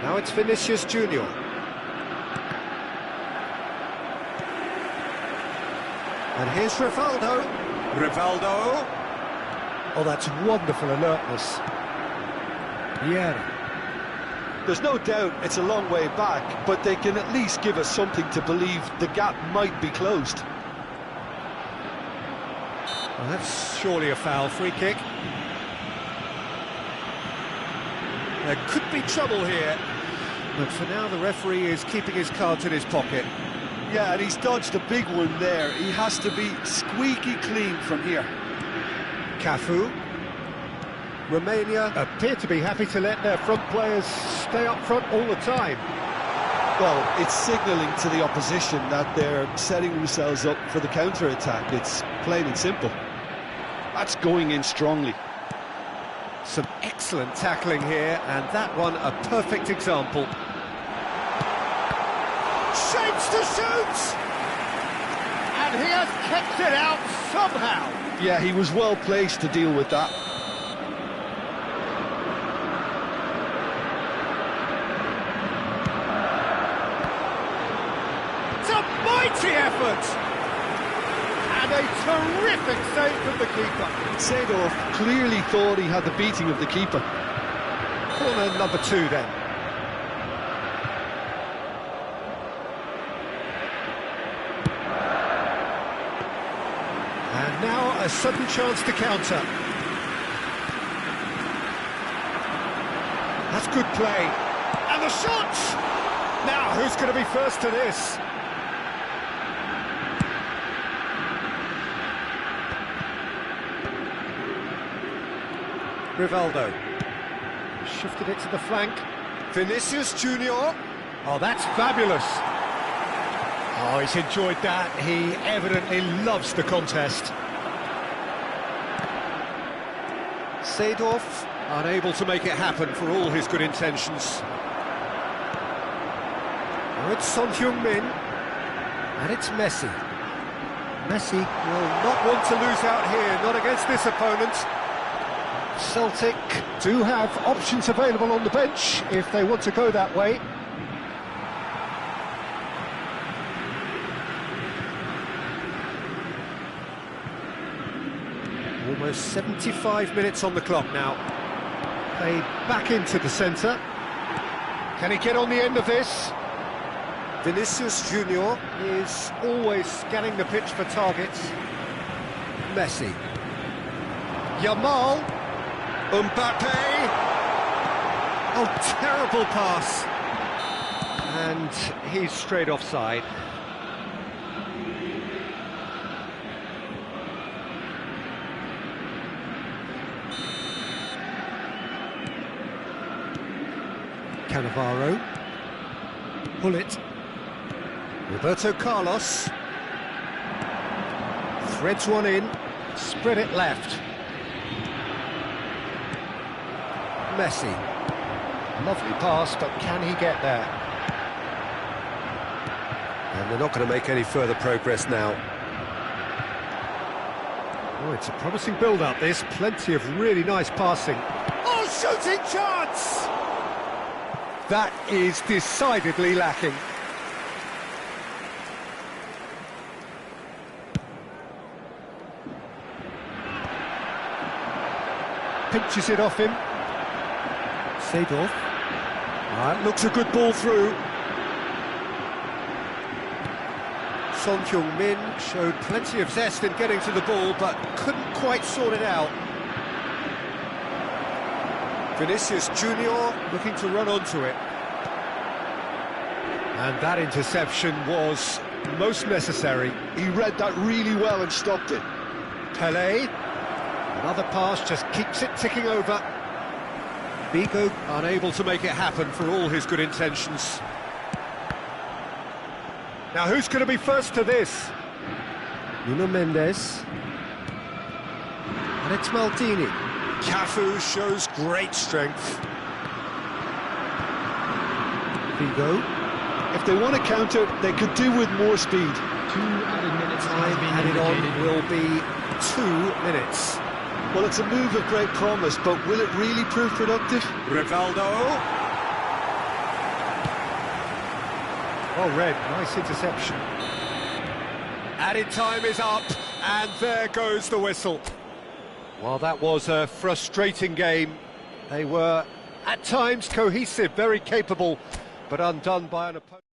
Now it's Vinicius Junior. And here's Rivaldo. Rivaldo. Oh, that's wonderful alertness. Vieira. There's no doubt it's a long way back, but they can at least give us something to believe the gap might be closed. Well, that's surely a foul. Free kick. There could be trouble here, but for now the referee is keeping his cards in his pocket. Yeah, and he's dodged a big one there. He has to be squeaky clean from here. Cafu. Romania appear to be happy to let their front players stay up front all the time. Well, it's signalling to the opposition that they're setting themselves up for the counter-attack. It's plain and simple. That's going in strongly. Some excellent tackling here, and that one a perfect example. Shapes to shoot! And he has kept it out somehow. Yeah, he was well placed to deal with that. It's a mighty effort! And a terrific save from the keeper. Seedorf clearly thought he had the beating of the keeper. Corner number 2 then. And now a sudden chance to counter. That's good play. And the shot! Now, who's going to be first to this? Rivaldo. Shifted it to the flank. Vinicius Junior. Oh, that's fabulous. Oh, he's enjoyed that. He evidently loves the contest. Seedorf unable to make it happen for all his good intentions. Now it's Son Heung-min. And it's Messi. Messi will not want to lose out here, not against this opponent. Celtic do have options available on the bench if they want to go that way. Almost 75 minutes on the clock now. Played back into the centre. Can he get on the end of this? Vinicius Junior is always scanning the pitch for targets. Messi. Yamal. Mbappe! Oh, terrible pass. And he's straight offside. Cannavaro. Pull it. Roberto Carlos. Threads one in. Spread it left. Messi. Lovely pass, but can he get there? And they're not going to make any further progress now. Oh, it's a promising build-up, this. Plenty of really nice passing. Oh, shooting chance! That is decidedly lacking. Pinches it off him. Seedorf. That looks a good ball through. Son Heung-min showed plenty of zest in getting to the ball, but couldn't quite sort it out. Vinicius Junior looking to run onto it. And that interception was most necessary. He read that really well and stopped it. Pelé. Another pass just keeps it ticking over. Bigo unable to make it happen for all his good intentions. Now who's going to be first to this? Nuno Mendes. And it's Maldini. Cafu shows great strength. Bigo. If they want to counter, they could do with more speed. 2 added minutes Time added on will be 2 minutes. Well, it's a move of great promise, but will it really prove productive? Rivaldo. Well read, nice interception. Added time is up, and there goes the whistle. Well, that was a frustrating game. They were At times cohesive, very capable, but undone by an opponent.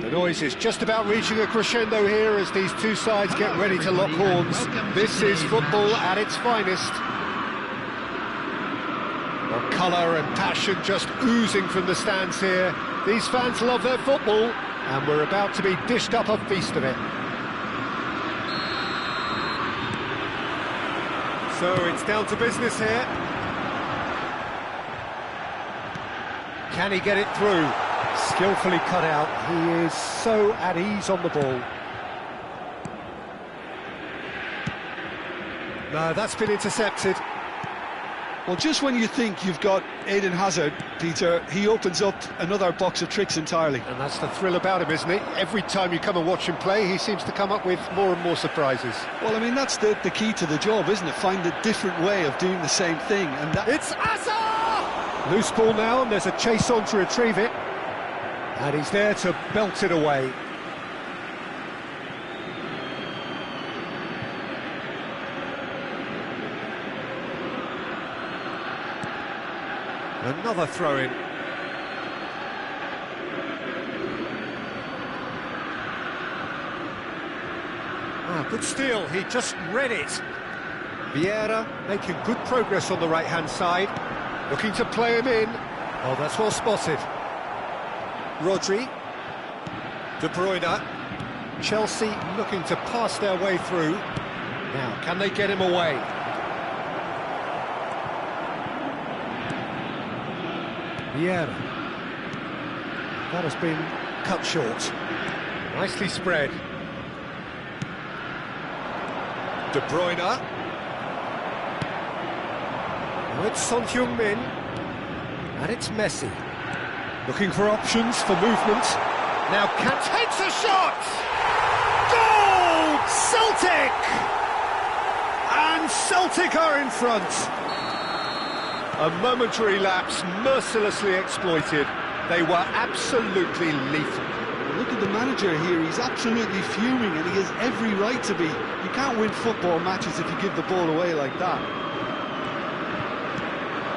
The noise is just about reaching a crescendo here as these two sides get ready to lock horns. This is football at its finest. Well, colour and passion just oozing from the stands here. These fans love their football, and we're about to be dished up a feast of it. So it's down to business here. Can he get it through? Skillfully cut out. He is so at ease on the ball. No, that's been intercepted. Well, just when you think you've got Eden Hazard, Peter, he opens up another box of tricks entirely. And that's the thrill about him, isn't it? Every time you come and watch him play, he seems to come up with more and more surprises. Well, I mean, that's the key to the job, isn't it? Find a different way of doing the same thing. And that... It's Asa! Loose ball now, and there's a chase on to retrieve it. And he's there to belt it away. Another throw-in. Ah, good steal, he just read it. Vieira making good progress on the right-hand side, looking to play him in. Oh, that's well spotted. Rodri. De Bruyne. Chelsea looking to pass their way through. Now, can they get him away? Vieira. That has been cut short. Nicely spread. De Bruyne. Now it's Son Heung-min. And it's Messi. Looking for options for movement. Now Kant takes a shot! Goal! Celtic! And Celtic are in front. A momentary lapse, mercilessly exploited. They were absolutely lethal. Look at the manager here, he's absolutely fuming and he has every right to be. You can't win football matches if you give the ball away like that.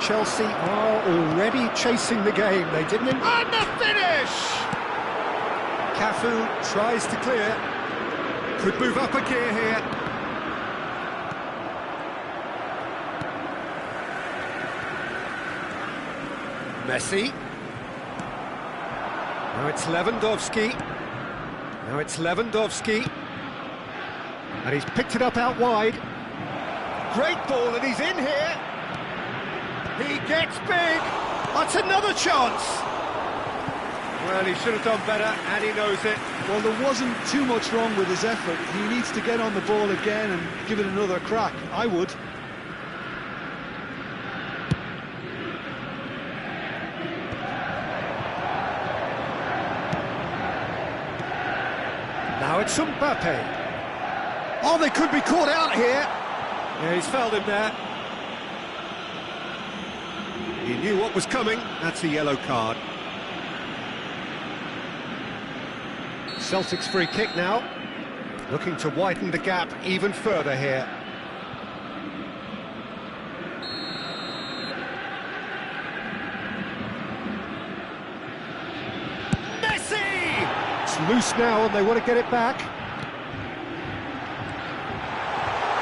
Chelsea are already chasing the game. They didn't... And the finish! Cafu tries to clear. Could move up a gear here. Messi. Now it's Lewandowski. Now it's Lewandowski. And he's picked it up out wide. Great ball, and he's in here. He gets big. That's another chance. Well, he should have done better, and he knows it. Well, there wasn't too much wrong with his effort. He needs to get on the ball again and give it another crack. I would. Now it's Mbappe. Oh, they could be caught out here. Yeah, he's fouled him there. He knew what was coming. That's a yellow card. Celtic's free kick now. Looking to widen the gap even further here. Messi! It's loose now and they want to get it back.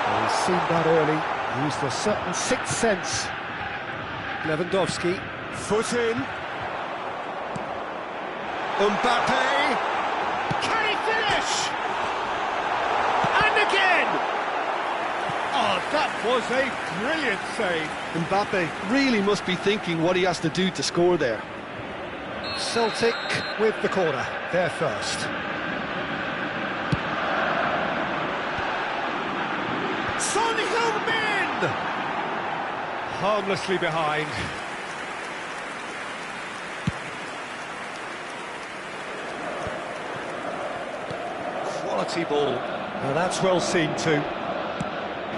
Well, he's seen that early. Used a certain sixth sense. Lewandowski, foot in. Mbappe. Can he finish? And again! Oh, that was a brilliant save. Mbappe really must be thinking what he has to do to score there. Celtic with the corner, they're first. Son Heung-min! Harmlessly behind. Quality ball. Now that's well seen too.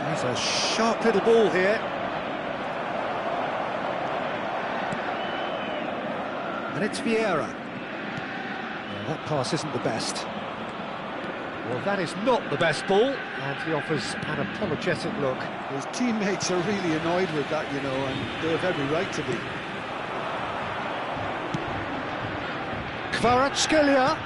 He's a sharp little ball here. And it's Vieira. Well, that pass isn't the best. Well, that is not the best ball, and he offers an apologetic look. His teammates are really annoyed with that, you know, and they have every right to be. Kvaratskhelia.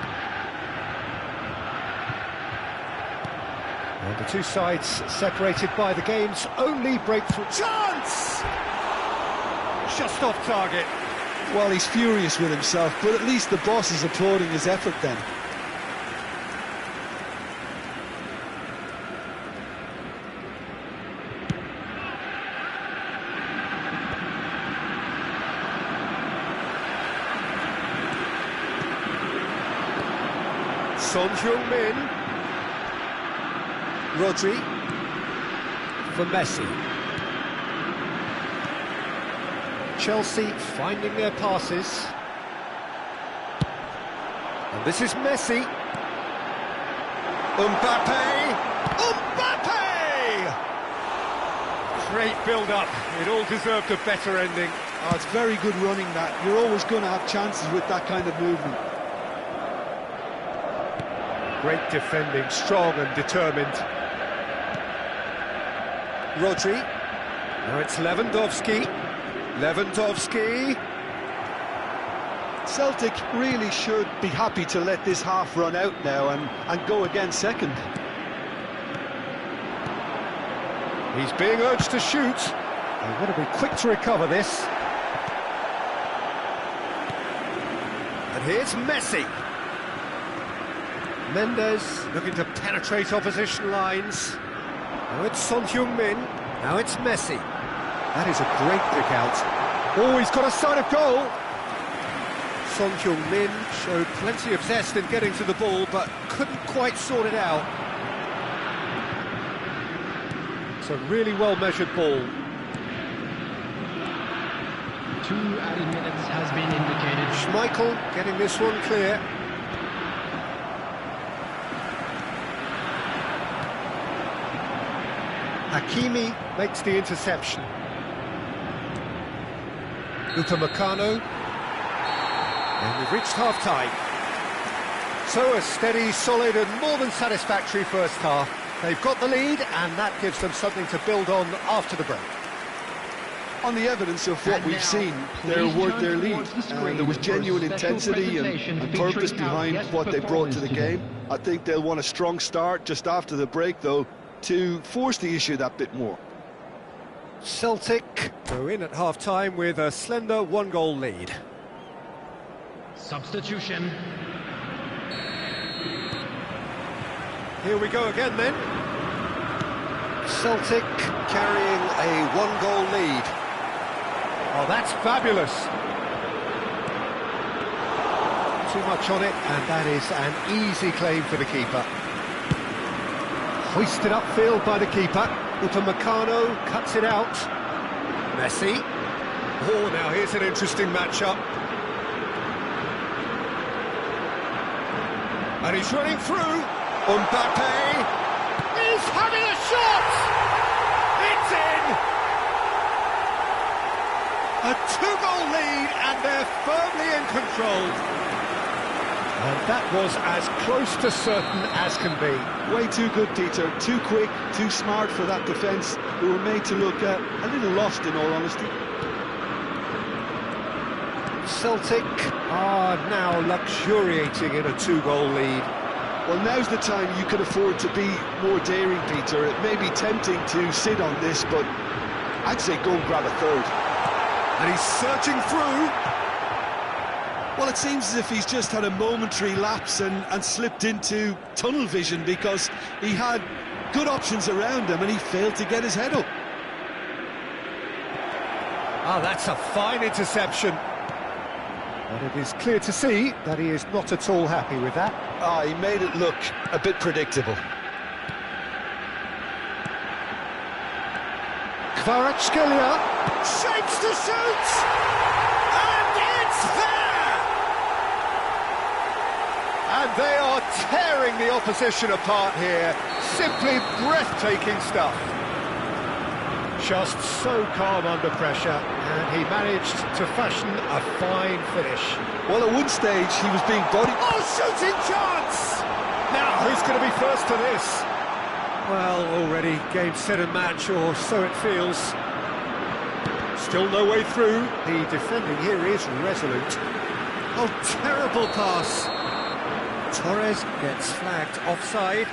And the two sides separated by the game's only breakthrough. Chance! Just off target. Well, he's furious with himself, but at least the boss is applauding his effort then. Son Heung-min. Rodri. For Messi. Chelsea finding their passes. And this is Messi. Mbappe! Great build-up. It all deserved a better ending. Oh, it's very good running, that. You're always going to have chances with that kind of movement. Great defending, strong and determined. Rodri. Now it's Lewandowski. Celtic really should be happy to let this half run out now and go again second. He's being urged to shoot. They've got to be quick to recover this. And here's Messi. Mendes looking to penetrate opposition lines. Now it's Son Heung-min. Now it's Messi. That is a great pick out. Oh, he's got a sight of goal. Son Heung-min showed plenty of zest in getting to the ball, but couldn't quite sort it out. It's a really well-measured ball. 2 added minutes has been indicated. Schmeichel getting this one clear. Hakimi makes the interception. Upamecano. And we've reached half-time. So a steady, solid and more than satisfactory first half. They've got the lead and that gives them something to build on after the break. On the evidence of what we've seen, they're worth their lead. There was genuine intensity and purpose behind what they brought to the game. I think they'll want a strong start just after the break, though, to force the issue that bit more. Celtic go in at half-time with a slender 1-goal lead. Substitution. Here we go again then. Celtic carrying a 1-goal lead. Oh, that's fabulous. Too much on it, and that is an easy claim for the keeper. Hoisted upfield by the keeper. Upamecano cuts it out. Messi. Oh, now here's an interesting matchup. And he's running through. Mbappe is having a shot! It's in! A 2-goal lead and they're firmly in control. And that was as close to certain as can be. Way too good, Peter. Too quick, too smart for that defence. They were made to look a little lost, in all honesty. Celtic are now luxuriating in a 2-goal lead. Well, now's the time you can afford to be more daring, Peter. It may be tempting to sit on this, but I'd say go and grab a third. And he's searching through. Well, it seems as if he's just had a momentary lapse and slipped into tunnel vision, because he had good options around him and he failed to get his head up. Ah, that's a fine interception. But it is clear to see that he is not at all happy with that. Ah, he made it look a bit predictable. Kvaratskhelia shapes to shoot! And it's there! And they are tearing the opposition apart here. Simply breathtaking stuff. Just so calm under pressure, and he managed to fashion a fine finish. Well, at one stage he was being bodied. Oh, shooting chance! Now, who's going to be first to this? Well, already game, set and match, or so it feels. Still no way through. The defending here is resolute. Oh, terrible pass. Torres gets flagged offside.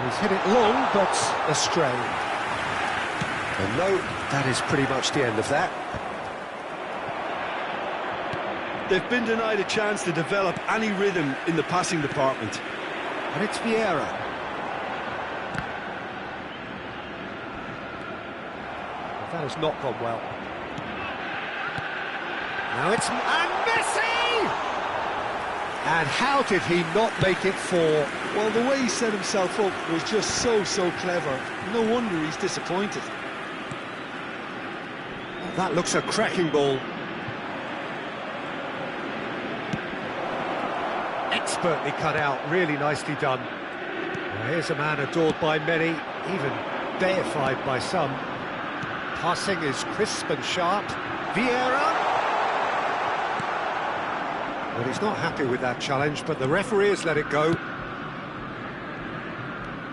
He's hit it long, but astray. And no, that is pretty much the end of that. They've been denied a chance to develop any rhythm in the passing department. And it's Vieira. That has not gone well. Now it's... and Messi! And how did he not make it 4? Well, the way he set himself up was just so clever. No wonder he's disappointed. That looks a cracking ball. Expertly cut out, really nicely done. Well, here's a man adored by many, even deified by some. Passing is crisp and sharp. Vieira. Well, he's not happy with that challenge, but the referee has let it go.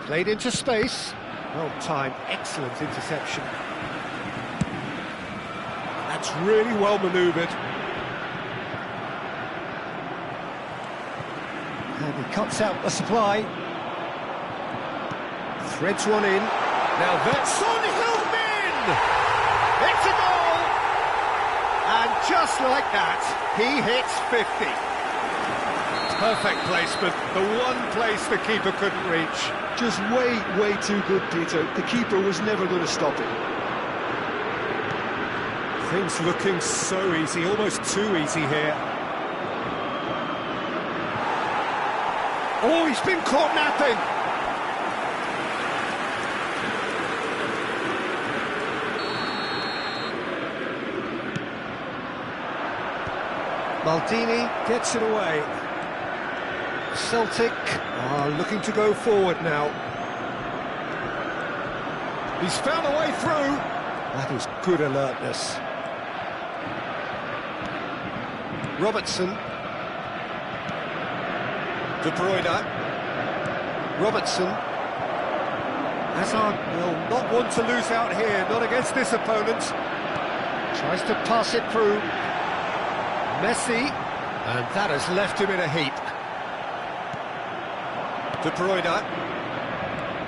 Played into space. Well timed, excellent interception. That's really well manoeuvred. And he cuts out the supply. Threads one in. Now that's Son Heung-min! It's a goal! And just like that, he hits 50. Perfect placement, the one place the keeper couldn't reach. Just way too good, Peter. The keeper was never going to stop it. Things looking so easy, almost too easy here. Oh, he's been caught napping! Maldini gets it away. Celtic are looking to go forward now. He's found a way through. That is good alertness. Robertson. De Bruyne. Robertson. Hazard will not want to lose out here, not against this opponent. Tries to pass it through. Messi, and that has left him in a heap. De Bruyne.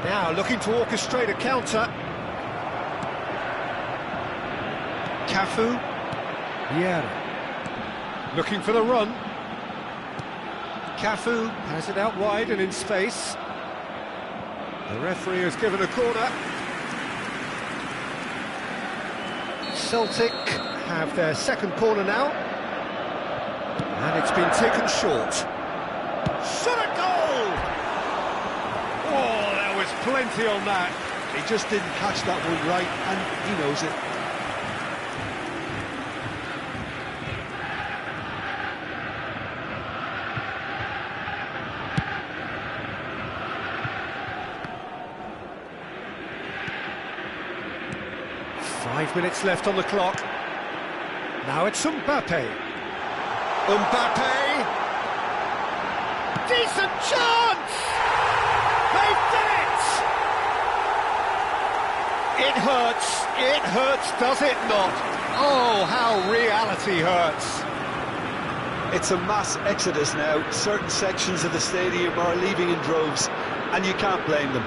Now looking to orchestrate a counter. Cafu. Vieira. Looking for the run. Cafu has it out wide and in space. The referee has given a corner. Celtic have their second corner now. And it's been taken short. Shot a goal! Oh, there was plenty on that. He just didn't catch that one right, and he knows it. Five minutes left on the clock. Now it's Mbappe. Mbappe! Decent chance! They've done it! It hurts, does it not? Oh, how reality hurts. It's a mass exodus now. Certain sections of the stadium are leaving in droves, and you can't blame them.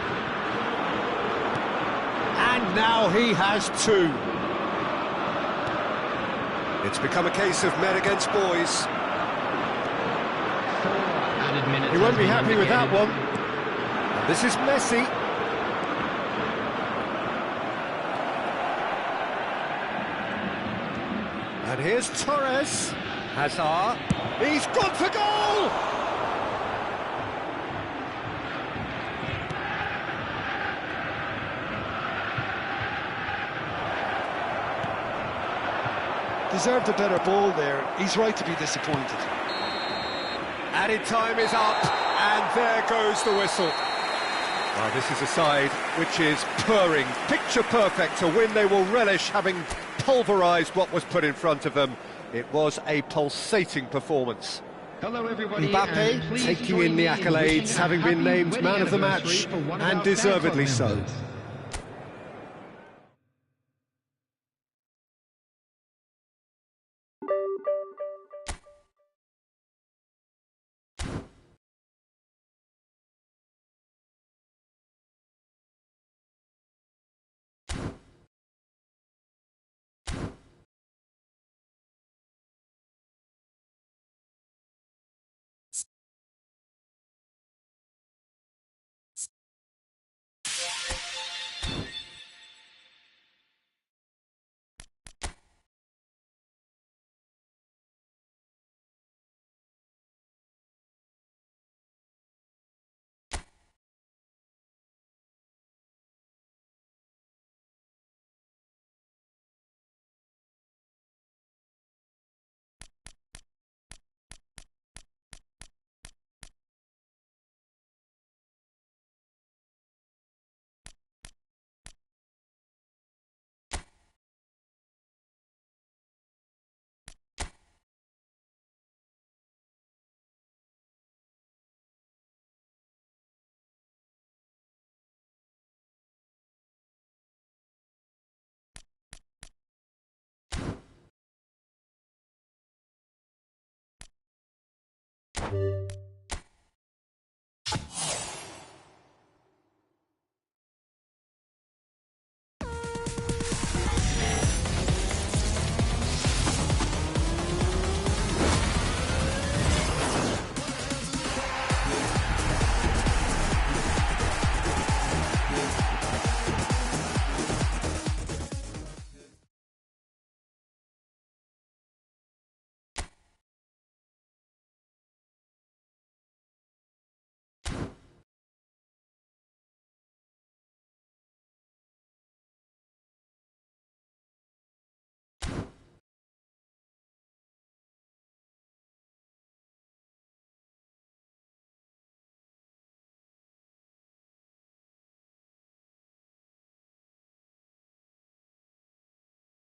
And now he has 2. It's become a case of men against boys. He won't be happy with that one. And this is Messi. And here's Torres. Hazard. He's gone for goal! Deserved a better ball there. He's right to be disappointed. Added time is up, and there goes the whistle. Well, this is a side which is purring, picture perfect, a win they will relish, having pulverised what was put in front of them. It was a pulsating performance. Hello, everybody. Mbappe taking in the accolades, having been named man of the match, and deservedly so. it.